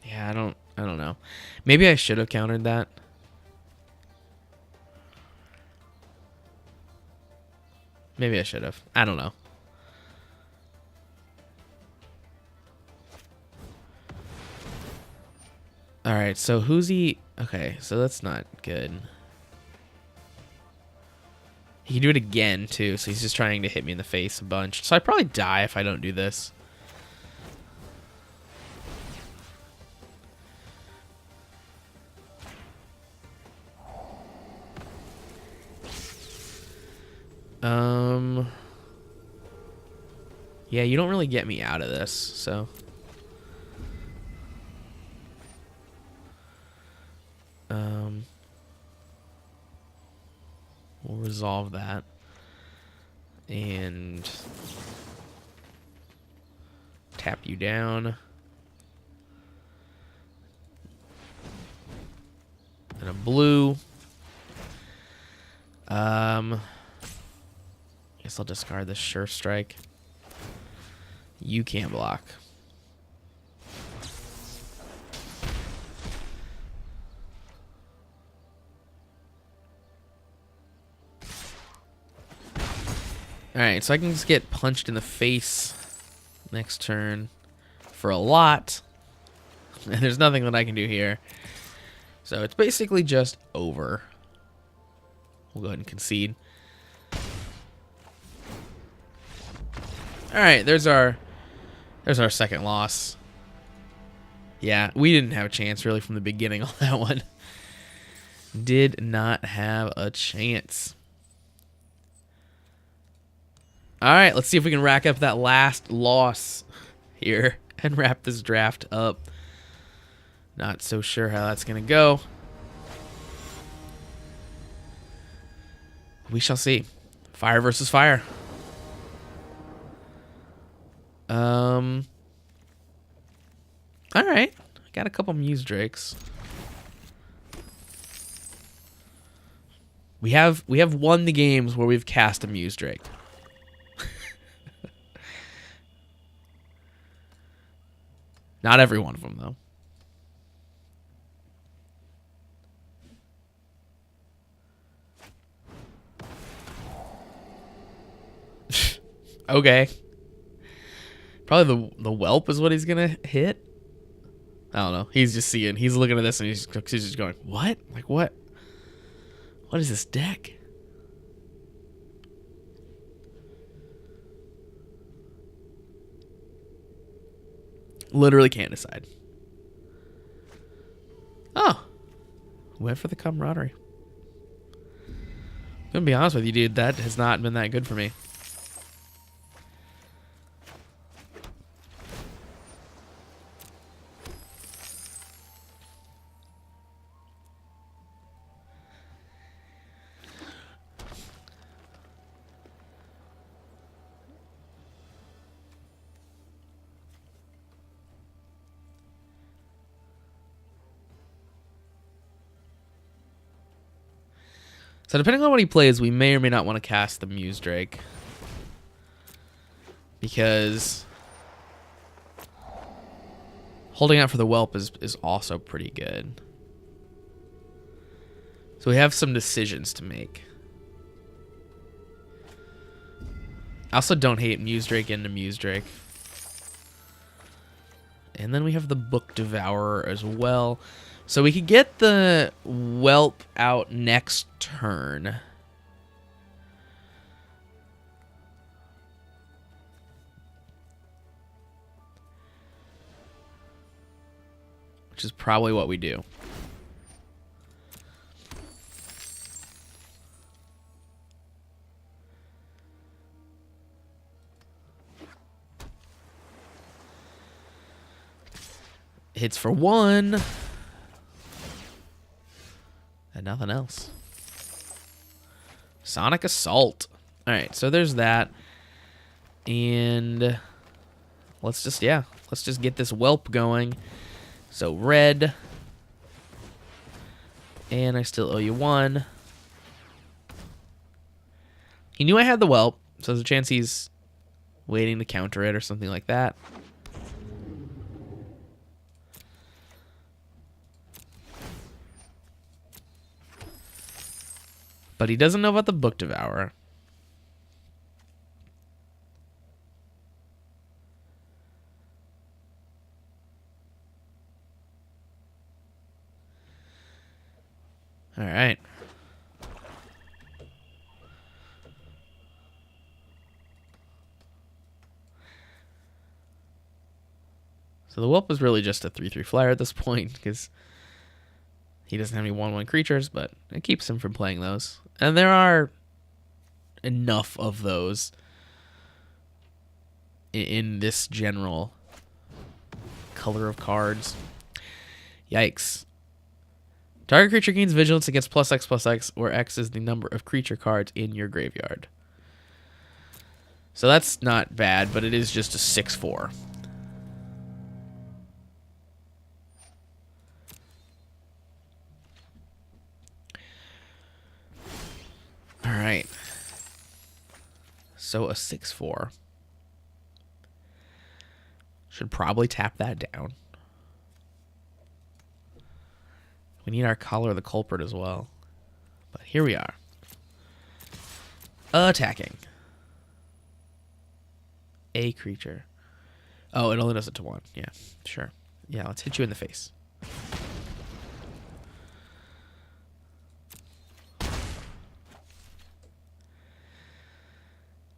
Yeah, I don't know. Maybe I should have countered that. Maybe I should have. I don't know. All right, so who's he? Okay, so that's not good. He can do it again, too, so he's just trying to hit me in the face a bunch. So I'd probably die if I don't do this. Yeah, you don't really get me out of this, so... We'll resolve that. And... tap you down. And a blue. Guess I'll discard this Sure Strike. You can't block. Alright, so I can just get punched in the face next turn for a lot. And there's nothing that I can do here. So it's basically just over. We'll go ahead and concede. Alright, there's our second loss. Yeah, we didn't have a chance really from the beginning on that one. Did not have a chance. Alright, let's see if we can rack up that last loss here and wrap this draft up. Not so sure how that's going to go. We shall see. Fire versus fire. Alright. I got a couple Muse Drakes. We have won the games where we've cast a Muse Drake. Not every one of them, though. Okay. Probably the whelp is what he's gonna hit. I don't know. He's just seeing. He's looking at this and he's just going, what? Like what? What is this deck? Literally can't decide. Oh. Went for the camaraderie. I'm gonna be honest with you, dude. That has not been that good for me. So depending on what he plays, we may or may not want to cast the Muse Drake. Because... Holding out for the whelp is also pretty good. So we have some decisions to make. I also don't hate Musedrake into Musedrake. And then we have the Book Devourer as well. So we could get the whelp out next turn. Which is probably what we do. Hits for 1. And nothing else. Sonic Assault. Alright, so there's that. And let's just get this whelp going. So red. And I still owe you 1. He knew I had the whelp, so there's a chance he's waiting to counter it or something like that. But he doesn't know about the Book Devourer. All right. So the whelp is really just a 3/3 flyer at this point because he doesn't have any 1/1 creatures, but it keeps him from playing those. And there are enough of those in this general color of cards. Yikes. Target creature gains vigilance against +X/+X, where X is the number of creature cards in your graveyard. So that's not bad, but it is just a 6/4. All right. So a 6/4. Should probably tap that down. We need our Collar of the Culprit as well. But here we are. Attacking. A creature. Oh, it only does it to 1. Yeah, sure. Yeah, let's hit you in the face.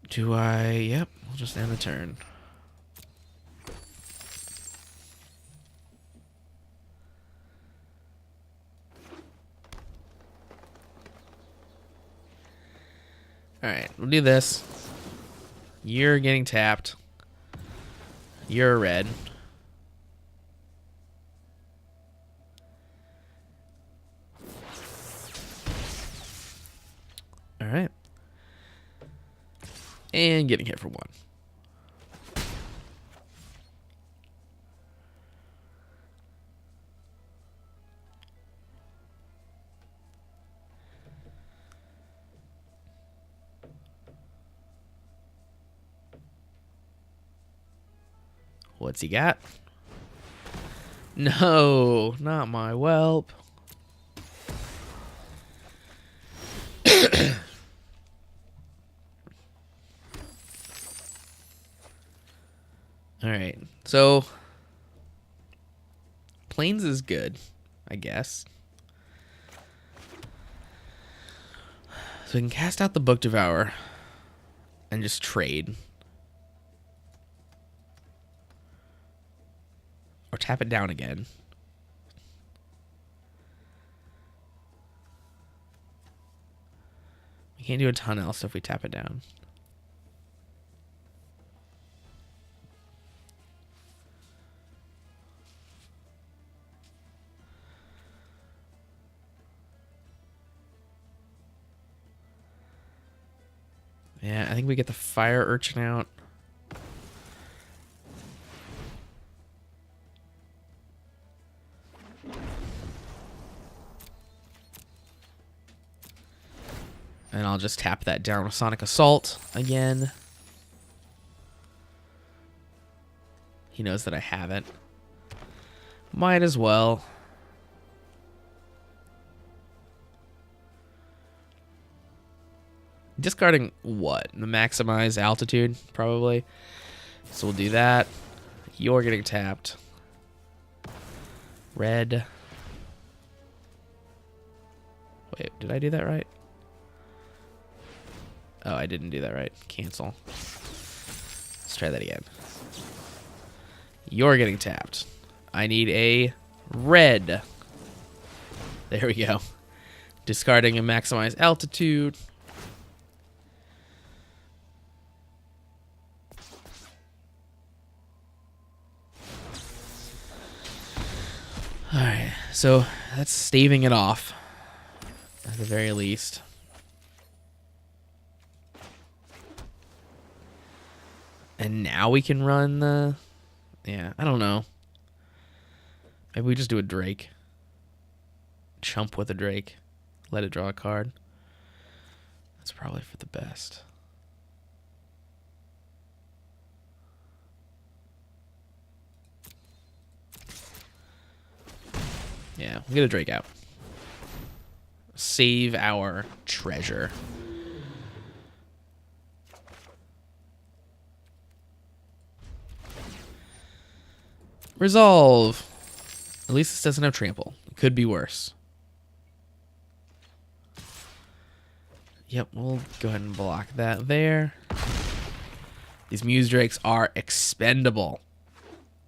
Do I? Yep, we'll just end the turn. Alright, we'll do this. You're getting tapped. You're red. Alright. And getting hit for 1. What's he got? No, not my whelp. All right, so Plains is good, I guess. So we can cast out the Book Devourer and just trade. Or tap it down again. We can't do a ton else if we tap it down. Yeah, I think we get the Fire Urchin out. And I'll just tap that down with Sonic Assault again. He knows that I have it. Might as well. Discarding what? The maximize altitude, probably. So we'll do that. You're getting tapped. Red. Wait, did I do that right? Oh, I didn't do that right. Cancel. Let's try that again. You're getting tapped. I need a red. There we go. Discarding a maximize altitude. Alright, so that's staving it off, at the very least. And now we can run the... Yeah, I don't know. Maybe we just do a Drake. Chump with a Drake. Let it draw a card. That's probably for the best. Yeah, we'll get a Drake out. Save our treasure. Resolve. At least this doesn't have trample. It could be worse. Yep, we'll go ahead and block that there. These Muse Drakes are expendable.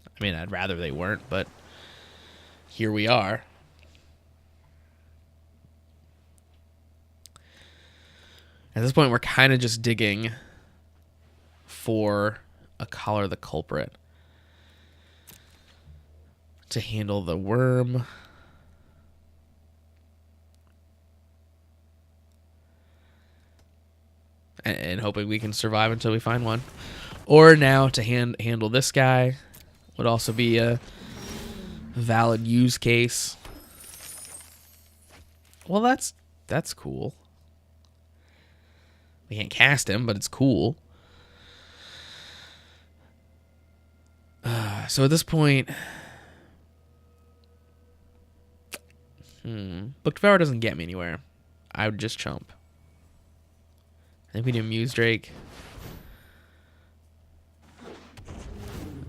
I mean, I'd rather they weren't, but here we are. At this point, we're kind of just digging for a Collar the Culprit to handle the worm. And hoping we can survive until we find one. Or now to handle this guy would also be a valid use case. Well, that's cool. We can't cast him, but it's cool. So at this point, Book Devourer doesn't get me anywhere. I would just chump. I think we do Muse Drake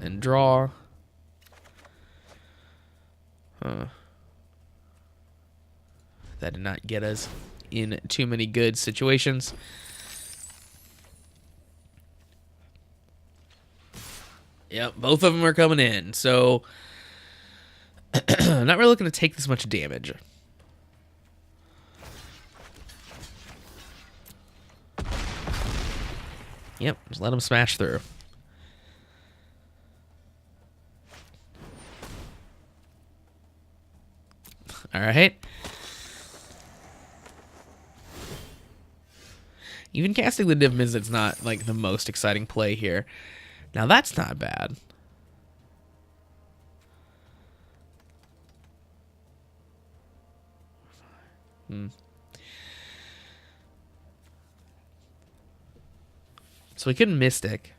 and draw. That did not get us in too many good situations. Yep, both of them are coming in. So, not really looking to take this much damage. Yep, just let them smash through. All right. Even casting the Niv Mizzet's not like the most exciting play here. Now that's not bad. So we could Mystic.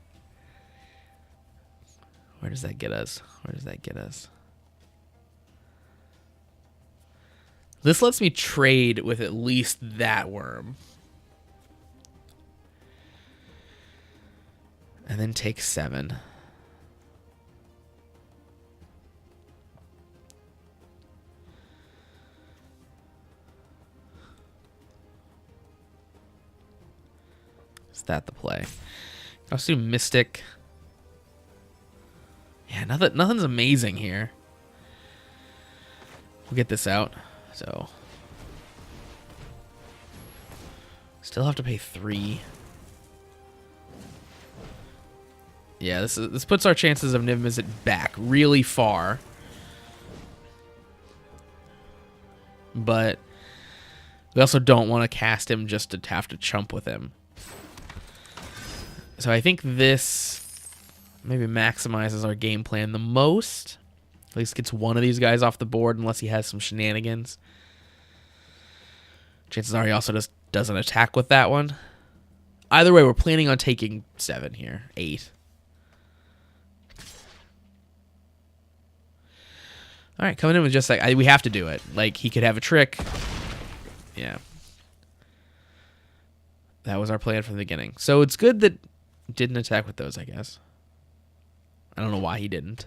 Where does that get us? Where does that get us? This lets me trade with at least that worm. And then take 7. Is that the play? I'll do Mystic. Yeah, nothing's amazing here. We'll get this out. So still have to pay 3. Yeah, this puts our chances of Niv Mizzet back really far. But we also don't want to cast him just to have to chump with him. So I think this maybe maximizes our game plan the most. At least gets one of these guys off the board unless he has some shenanigans. Chances are he also just doesn't attack with that one. Either way, we're planning on taking 7 here. 8. All right, coming in with just like, we have to do it. Like, he could have a trick. Yeah. That was our plan from the beginning. So it's good that didn't attack with those, I guess. I don't know why he didn't.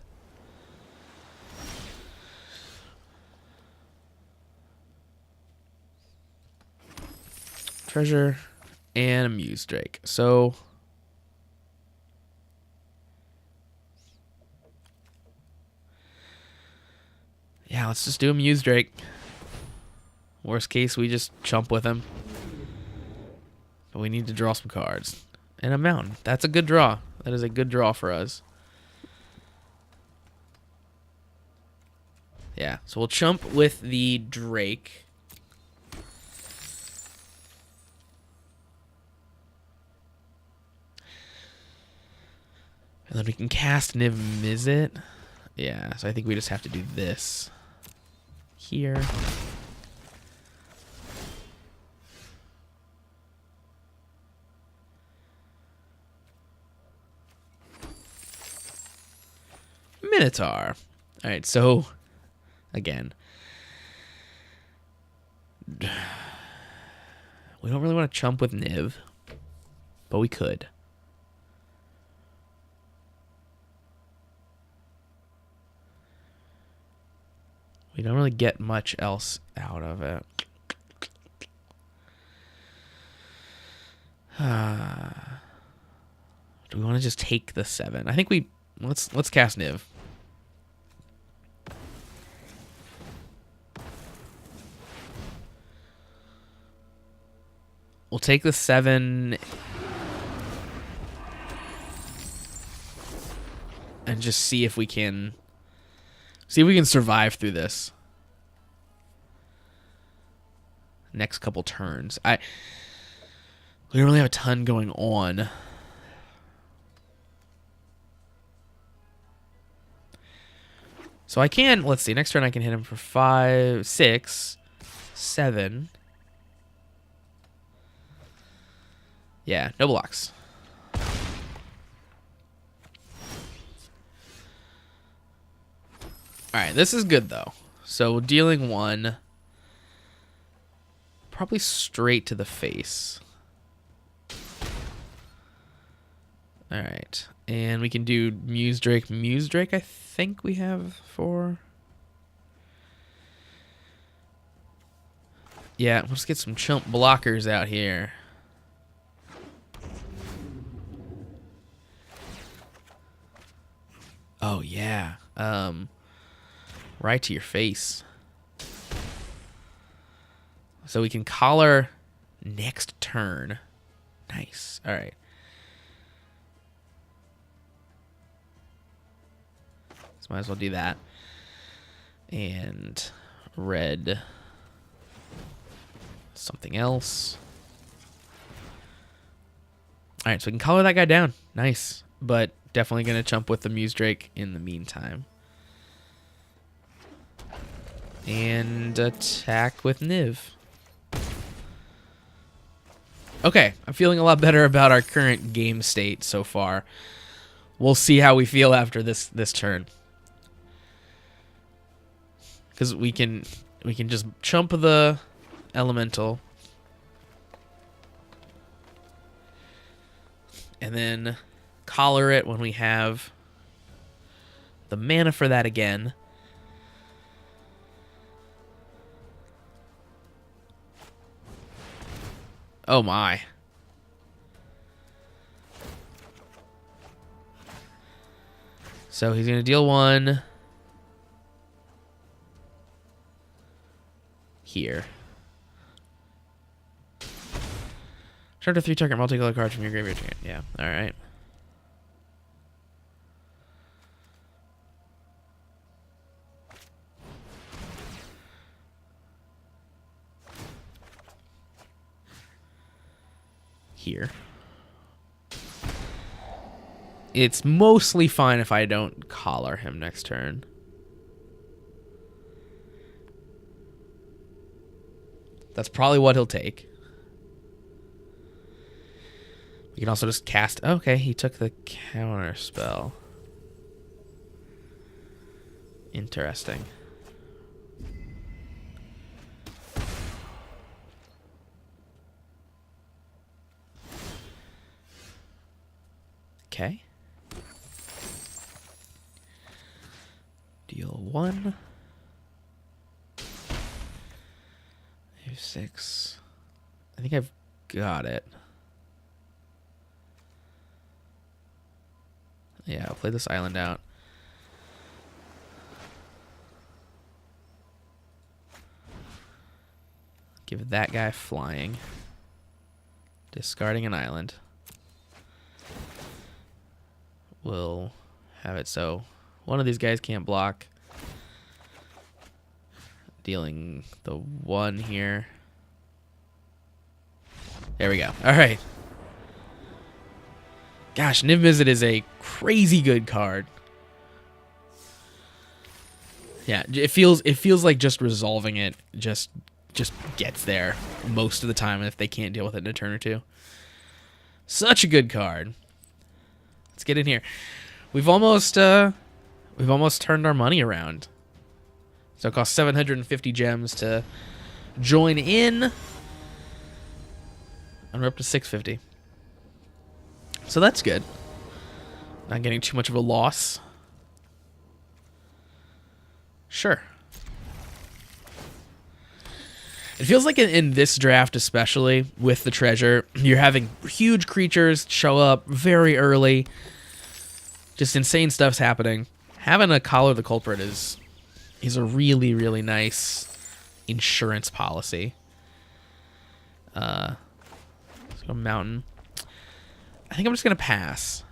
Treasure and a Muse Drake. So yeah, let's just do a Muse Drake. Worst case, we just chump with him. But we need to draw some cards. And a mountain. That's a good draw. That is a good draw for us. Yeah, so we'll chump with the Drake. And then we can cast Niv Mizzet. Yeah, so I think we just have to do this here. Minotaur. All right, so again, we don't really want to chump with Niv, but we could. We don't really get much else out of it. Do we want to just take the 7? I think let's cast Niv. We'll take the 7 and just see if we can survive through this. Next couple turns. We don't really have a ton going on. So I can, let's see, next turn I can hit him for 5, 6, 7. Yeah, no blocks. Alright, this is good though. So dealing 1. Probably straight to the face. Alright. And we can do Muse Drake. Muse Drake, I think we have 4. Yeah, let's get some chump blockers out here. Oh, yeah. Right to your face. So we can collar next turn. Nice. All right. So might as well do that. And red something else. All right, so we can collar that guy down. Nice. But definitely going to chump with the Muse Drake in the meantime. And attack with Niv. Okay, I'm feeling a lot better about our current game state so far. We'll see how we feel after this turn. Because we can just chump the elemental. And then collar it when we have the mana for that again. Oh my. So he's going to deal 1 here. Turn to 3 target multicolor cards from your graveyard. Yeah, alright. Here. It's mostly fine if I don't collar him next turn. That's probably what he'll take. We can also just cast... Okay, he took the counter spell. Interesting. Okay. Deal 1. 6. I think I've got it. Yeah, I'll play this island out. Give that guy flying. Discarding an island. We'll have it so one of these guys can't block. Dealing the 1 here. There we go. All right. Gosh, Niv Mizzet is a crazy good card. Yeah, it feels like just resolving it just gets there most of the time if they can't deal with it in a turn or two. Such a good card. Let's get in here. We've almost turned our money around. So it costs 750 gems to join in. And we're up to 650. So that's good. Not getting too much of a loss. Sure. It feels like in this draft, especially with the treasure, you're having huge creatures show up very early. Just insane stuff's happening. Having a Collar the Culprit is a really, really nice insurance policy. Let's go Mountain. I think I'm just going to pass.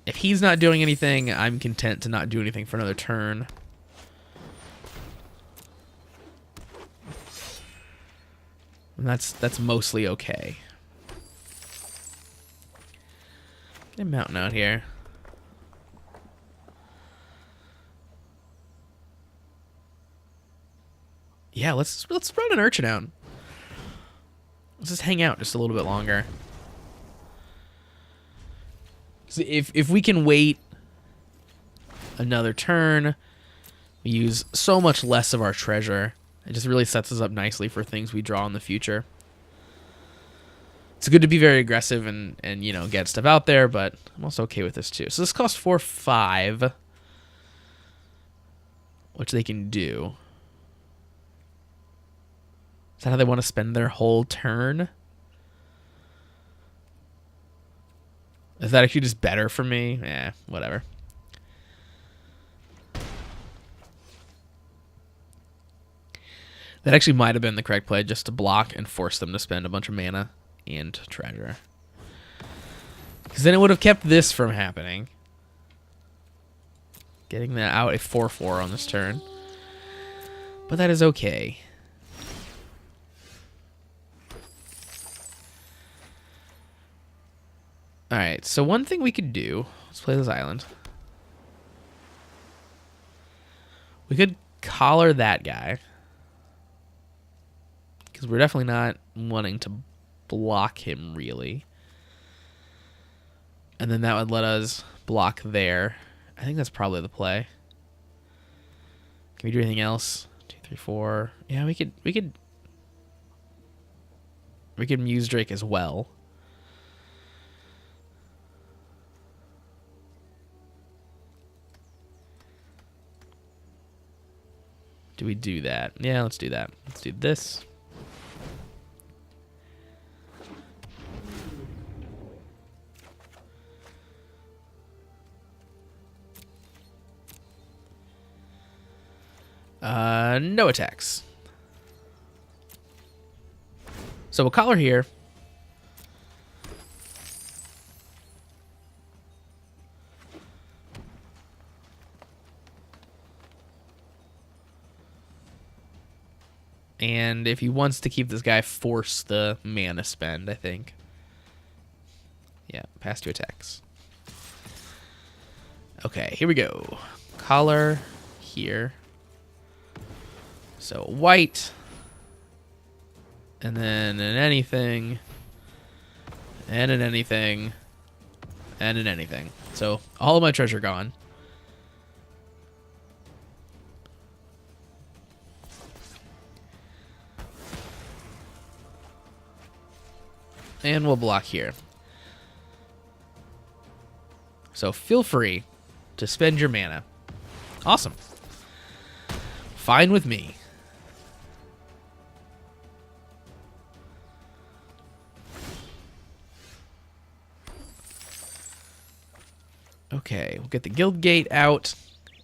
If he's not doing anything, I'm content to not do anything for another turn. And that's mostly okay. Get a Mountain out here. Yeah, let's run an Urchin out. Let's just hang out just a little bit longer. So if we can wait another turn, we use so much less of our treasure. It just really sets us up nicely for things we draw in the future. It's good to be very aggressive and you know, get stuff out there, but I'm also okay with this too. So this costs 4/5, which they can do. Is that how they want to spend their whole turn? Is that actually just better for me? Yeah, whatever. That actually might have been the correct play, just to block and force them to spend a bunch of mana and treasure. Because then it would have kept this from happening. Getting that out a 4/4 on this turn. But that is okay. Alright, so one thing we could do, let's play this island. We could collar that guy. Because we're definitely not wanting to block him, really. And then that would let us block there. I think that's probably the play. Can we do anything else? 2, 3, 4. Yeah, we could Muse Drake as well. Do we do that? Yeah, let's do that. Let's do this. No attacks. So we'll collar here. And if he wants to keep this guy, force the mana spend, I think. Yeah, pass 2 attacks. Okay, here we go. Collar here. So white. And then an anything. And an anything. And an anything. So all of my treasure gone. And we'll block here. So feel free to spend your mana. Awesome. Fine with me. Okay, we'll get the guild gate out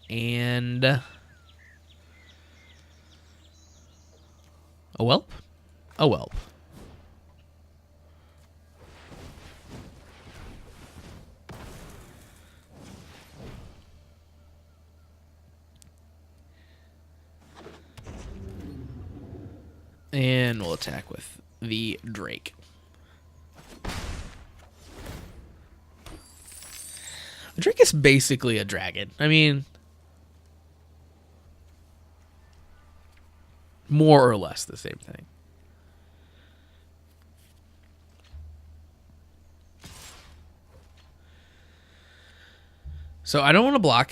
and a whelp? A whelp. And we'll attack with the Drake. The Drake is basically a dragon. I mean, more or less the same thing. So I don't want to block.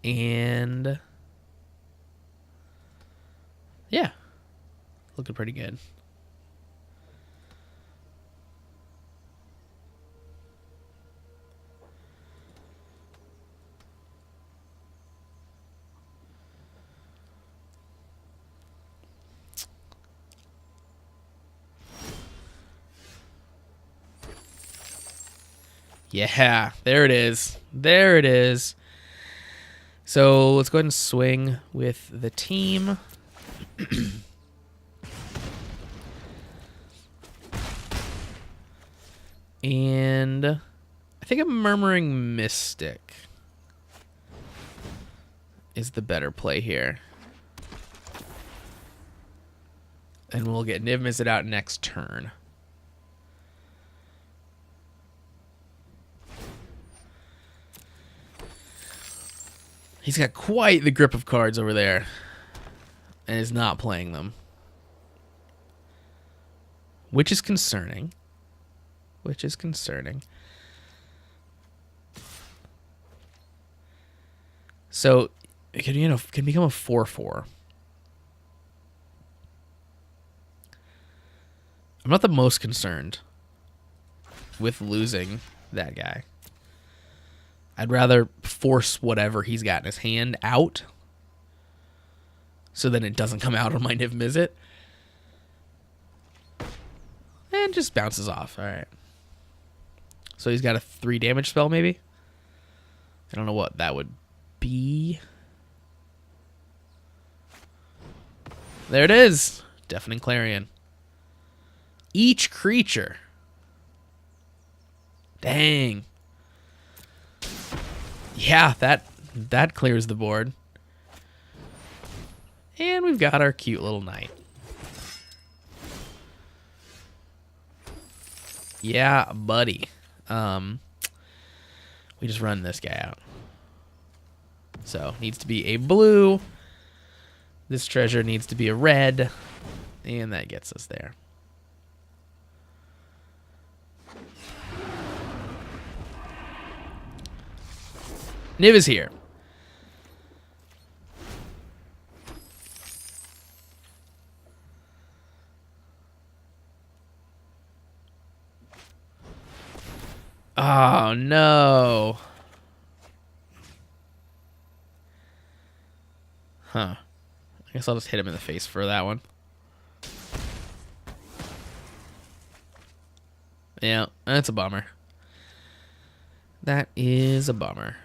And yeah, looking pretty good. Yeah, there it is. There it is. So let's go ahead and swing with the team. And I think a Murmuring Mystic is the better play here. And we'll get Niv Mizzet out next turn. He's got quite the grip of cards over there and is not playing them, which is concerning. Which is concerning. So it can become a 4/4. I'm not the most concerned with losing that guy. I'd rather force whatever he's got in his hand out so then it doesn't come out on my Niv Mizzet. And just bounces off. All right. So he's got a 3 damage spell maybe? I don't know what that would be. There it is. Deafening Clarion. Each creature. Dang. Yeah, that clears the board. And we've got our cute little knight. Yeah, buddy. We just run this guy out. So, needs to be a blue. This treasure needs to be a red. And that gets us there. Niv is here. Oh, no. Huh. I guess I'll just hit him in the face for that one. Yeah, that's a bummer. That is a bummer.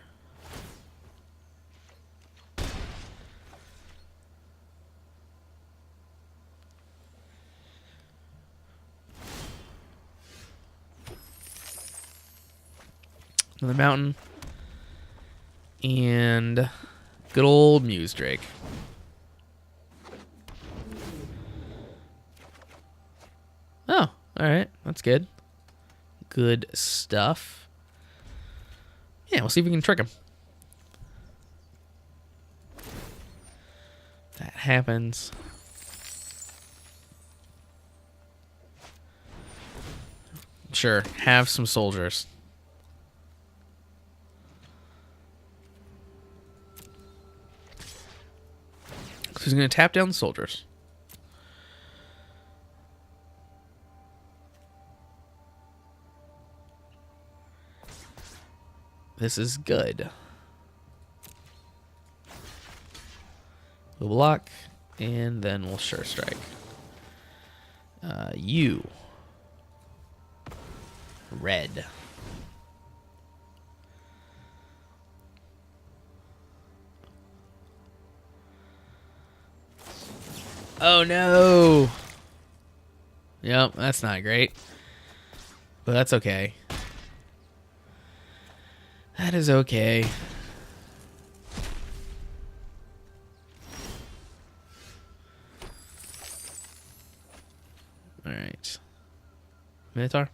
Another mountain. And good old Muse Drake. Oh, alright. That's good. Good stuff. Yeah, we'll see if we can trick him. That happens. Sure, have some soldiers. So he's going to tap down the soldiers. This is good. We'll block, and then we'll sure strike. You. Red. Oh no! Yep, that's not great. But that's okay. That is okay. Alright. Minotaur?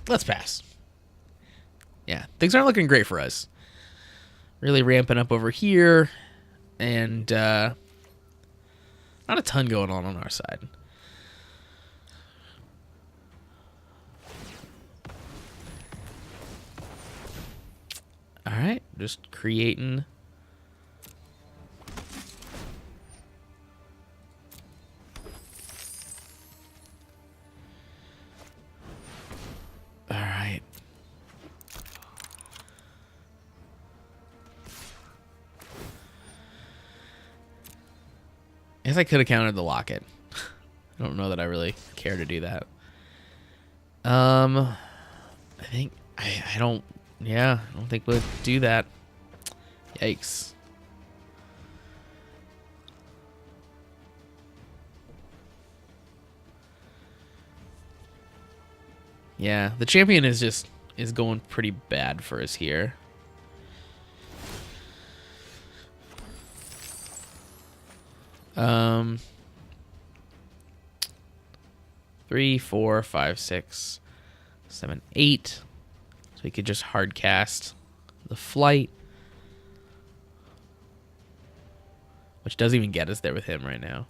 Let's pass. Yeah, things aren't looking great for us. Really ramping up over here, and not a ton going on our side. All right, just creating. All right. I guess I could have countered the locket. I don't know that I really care to do that. I think I don't. Yeah, I don't think we'll do that. Yikes. Yeah, the champion is going pretty bad for us here. 3, 4, 5, 6, 7, 8. So we could just hard cast the flight, which doesn't even get us there with him right now.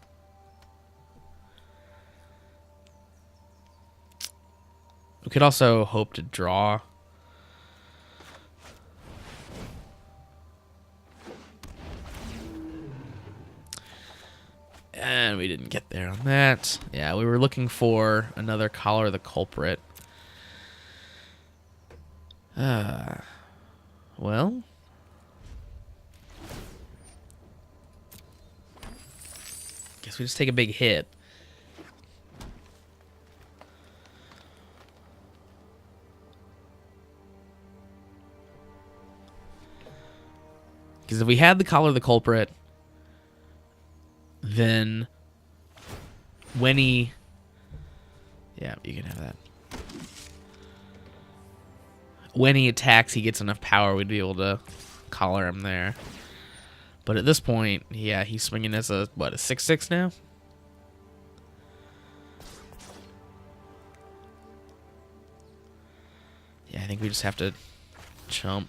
We could also hope to draw. And we didn't get there on that. Yeah, we were looking for another Collar the Culprit. Well. Guess we just take a big hit. Because if we had the Collar the Culprit, then when he... Yeah, you can have that. When he attacks, he gets enough power, we'd be able to collar him there. But at this point, yeah, he's swinging as a, what, a 6/6 now? Yeah, I think we just have to chump.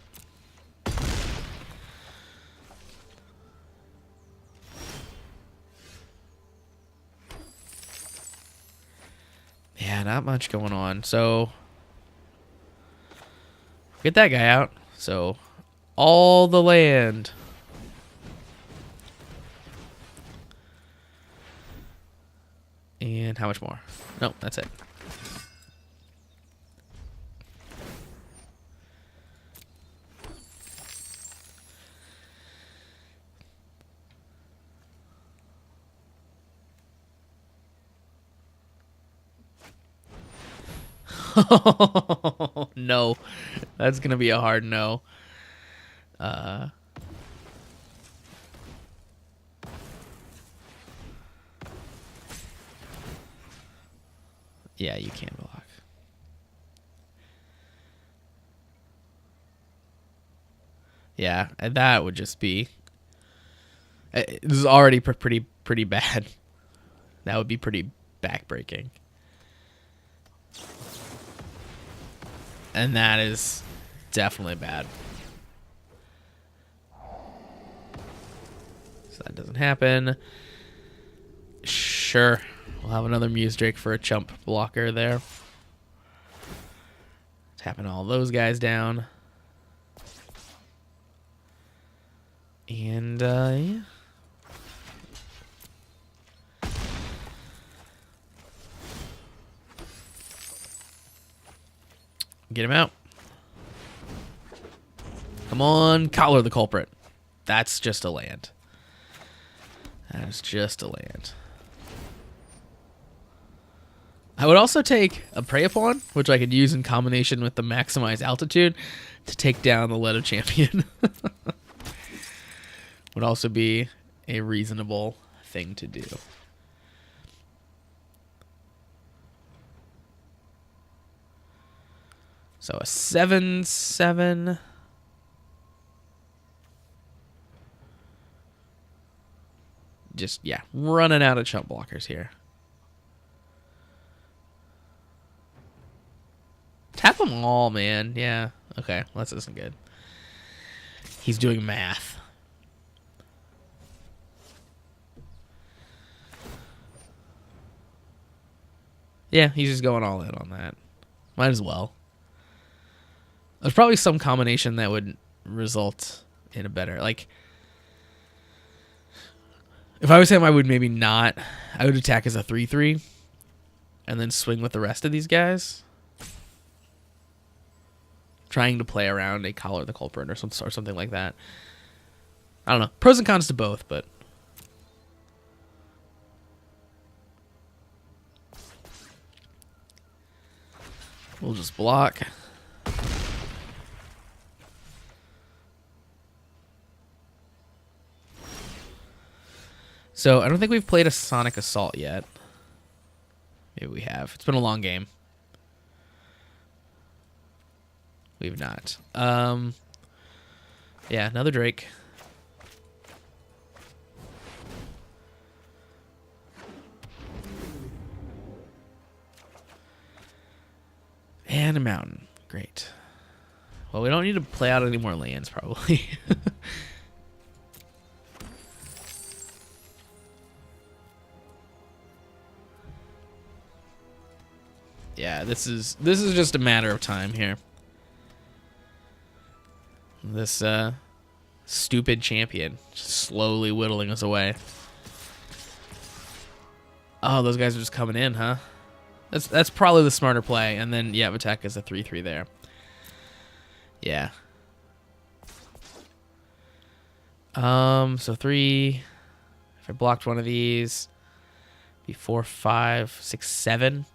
Yeah, not much going on. So, get that guy out. So, all the land. And how much more? Nope, that's it. No, that's gonna be a hard no. Yeah, you can block. Yeah, and that would just be. This is already pretty bad. That would be pretty backbreaking. And that is definitely bad. So that doesn't happen. Sure. We'll have another Muse Drake for a chump blocker there. Tapping all those guys down. And, yeah. Get him out. Come on, collar the culprit. That's just a land. That is just a land. I would also take a Prey Upon, which I could use in combination with the Maximize Altitude to take down the Leto Champion. Would also be a reasonable thing to do. So a 7/7. Just, yeah, running out of chump blockers here. Tap them all, man. Yeah. Okay, well, this isn't good. He's doing math. Yeah, he's just going all in on that. Might as well. There's probably some combination that would result in a better, like, if I was him, I would maybe not. I would attack as a 3/3 and then swing with the rest of these guys, trying to play around a Collar the Culprit or something like that. I don't know. Pros and cons to both, but we'll just block. So I don't think we've played a Sonic Assault yet. Maybe we have. It's been a long game. We've not. Yeah, another Drake. And a mountain. Great. Well, we don't need to play out any more lands, probably. Yeah, this is just a matter of time here. This stupid champion just slowly whittling us away. Oh, those guys are just coming in, huh? That's probably the smarter play. And then, yeah, attack is a 3/3 there. Yeah. So 3. If I blocked one of these, be 4, 5, 6, 7.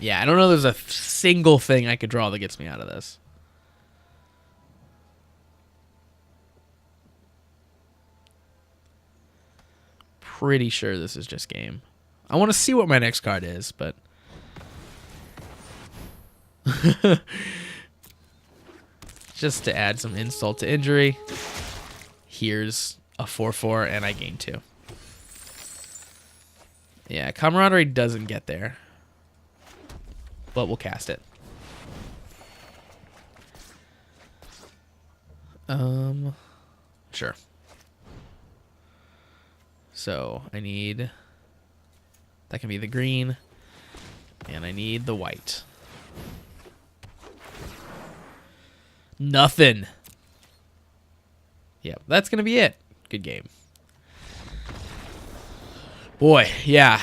Yeah, I don't know there's a single thing I could draw that gets me out of this. Pretty sure this is just game. I want to see what my next card is, but just to add some insult to injury, here's a 4/4 and I gain 2. Yeah, Camaraderie doesn't get there, but we'll cast it. Sure. So I need, that can be the green, and I need the white. Nothing. Yep, that's gonna be it. Good game. Boy, yeah,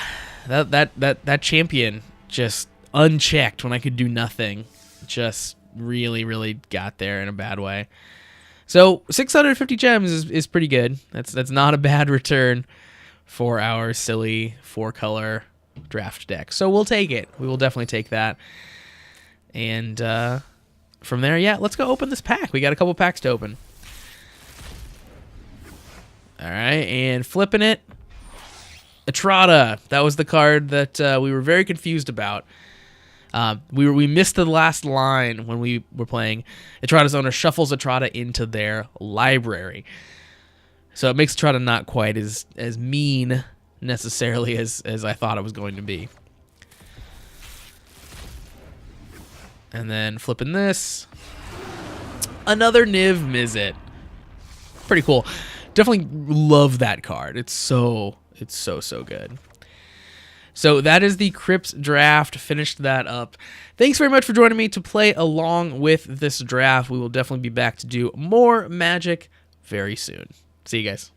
that champion just unchecked when I could do nothing, just really got there in a bad way. So 650 gems is pretty good. That's not a bad return for our silly 4-color draft deck. So we'll take it. We will definitely take that. And from there, yeah, let's go open this pack. We got a couple packs to open. All right, and flipping it. Etrata. That was the card that we were very confused about. We missed the last line when we were playing. Etrata's owner shuffles Etrata into their library. So it makes Etrata not quite as mean necessarily as I thought it was going to be. And then flipping this. Another Niv Mizzet. Pretty cool. Definitely love that card. It's so good. So that is the Kripp's draft. Finished that up. Thanks very much for joining me to play along with this draft. We will definitely be back to do more Magic very soon. See you guys.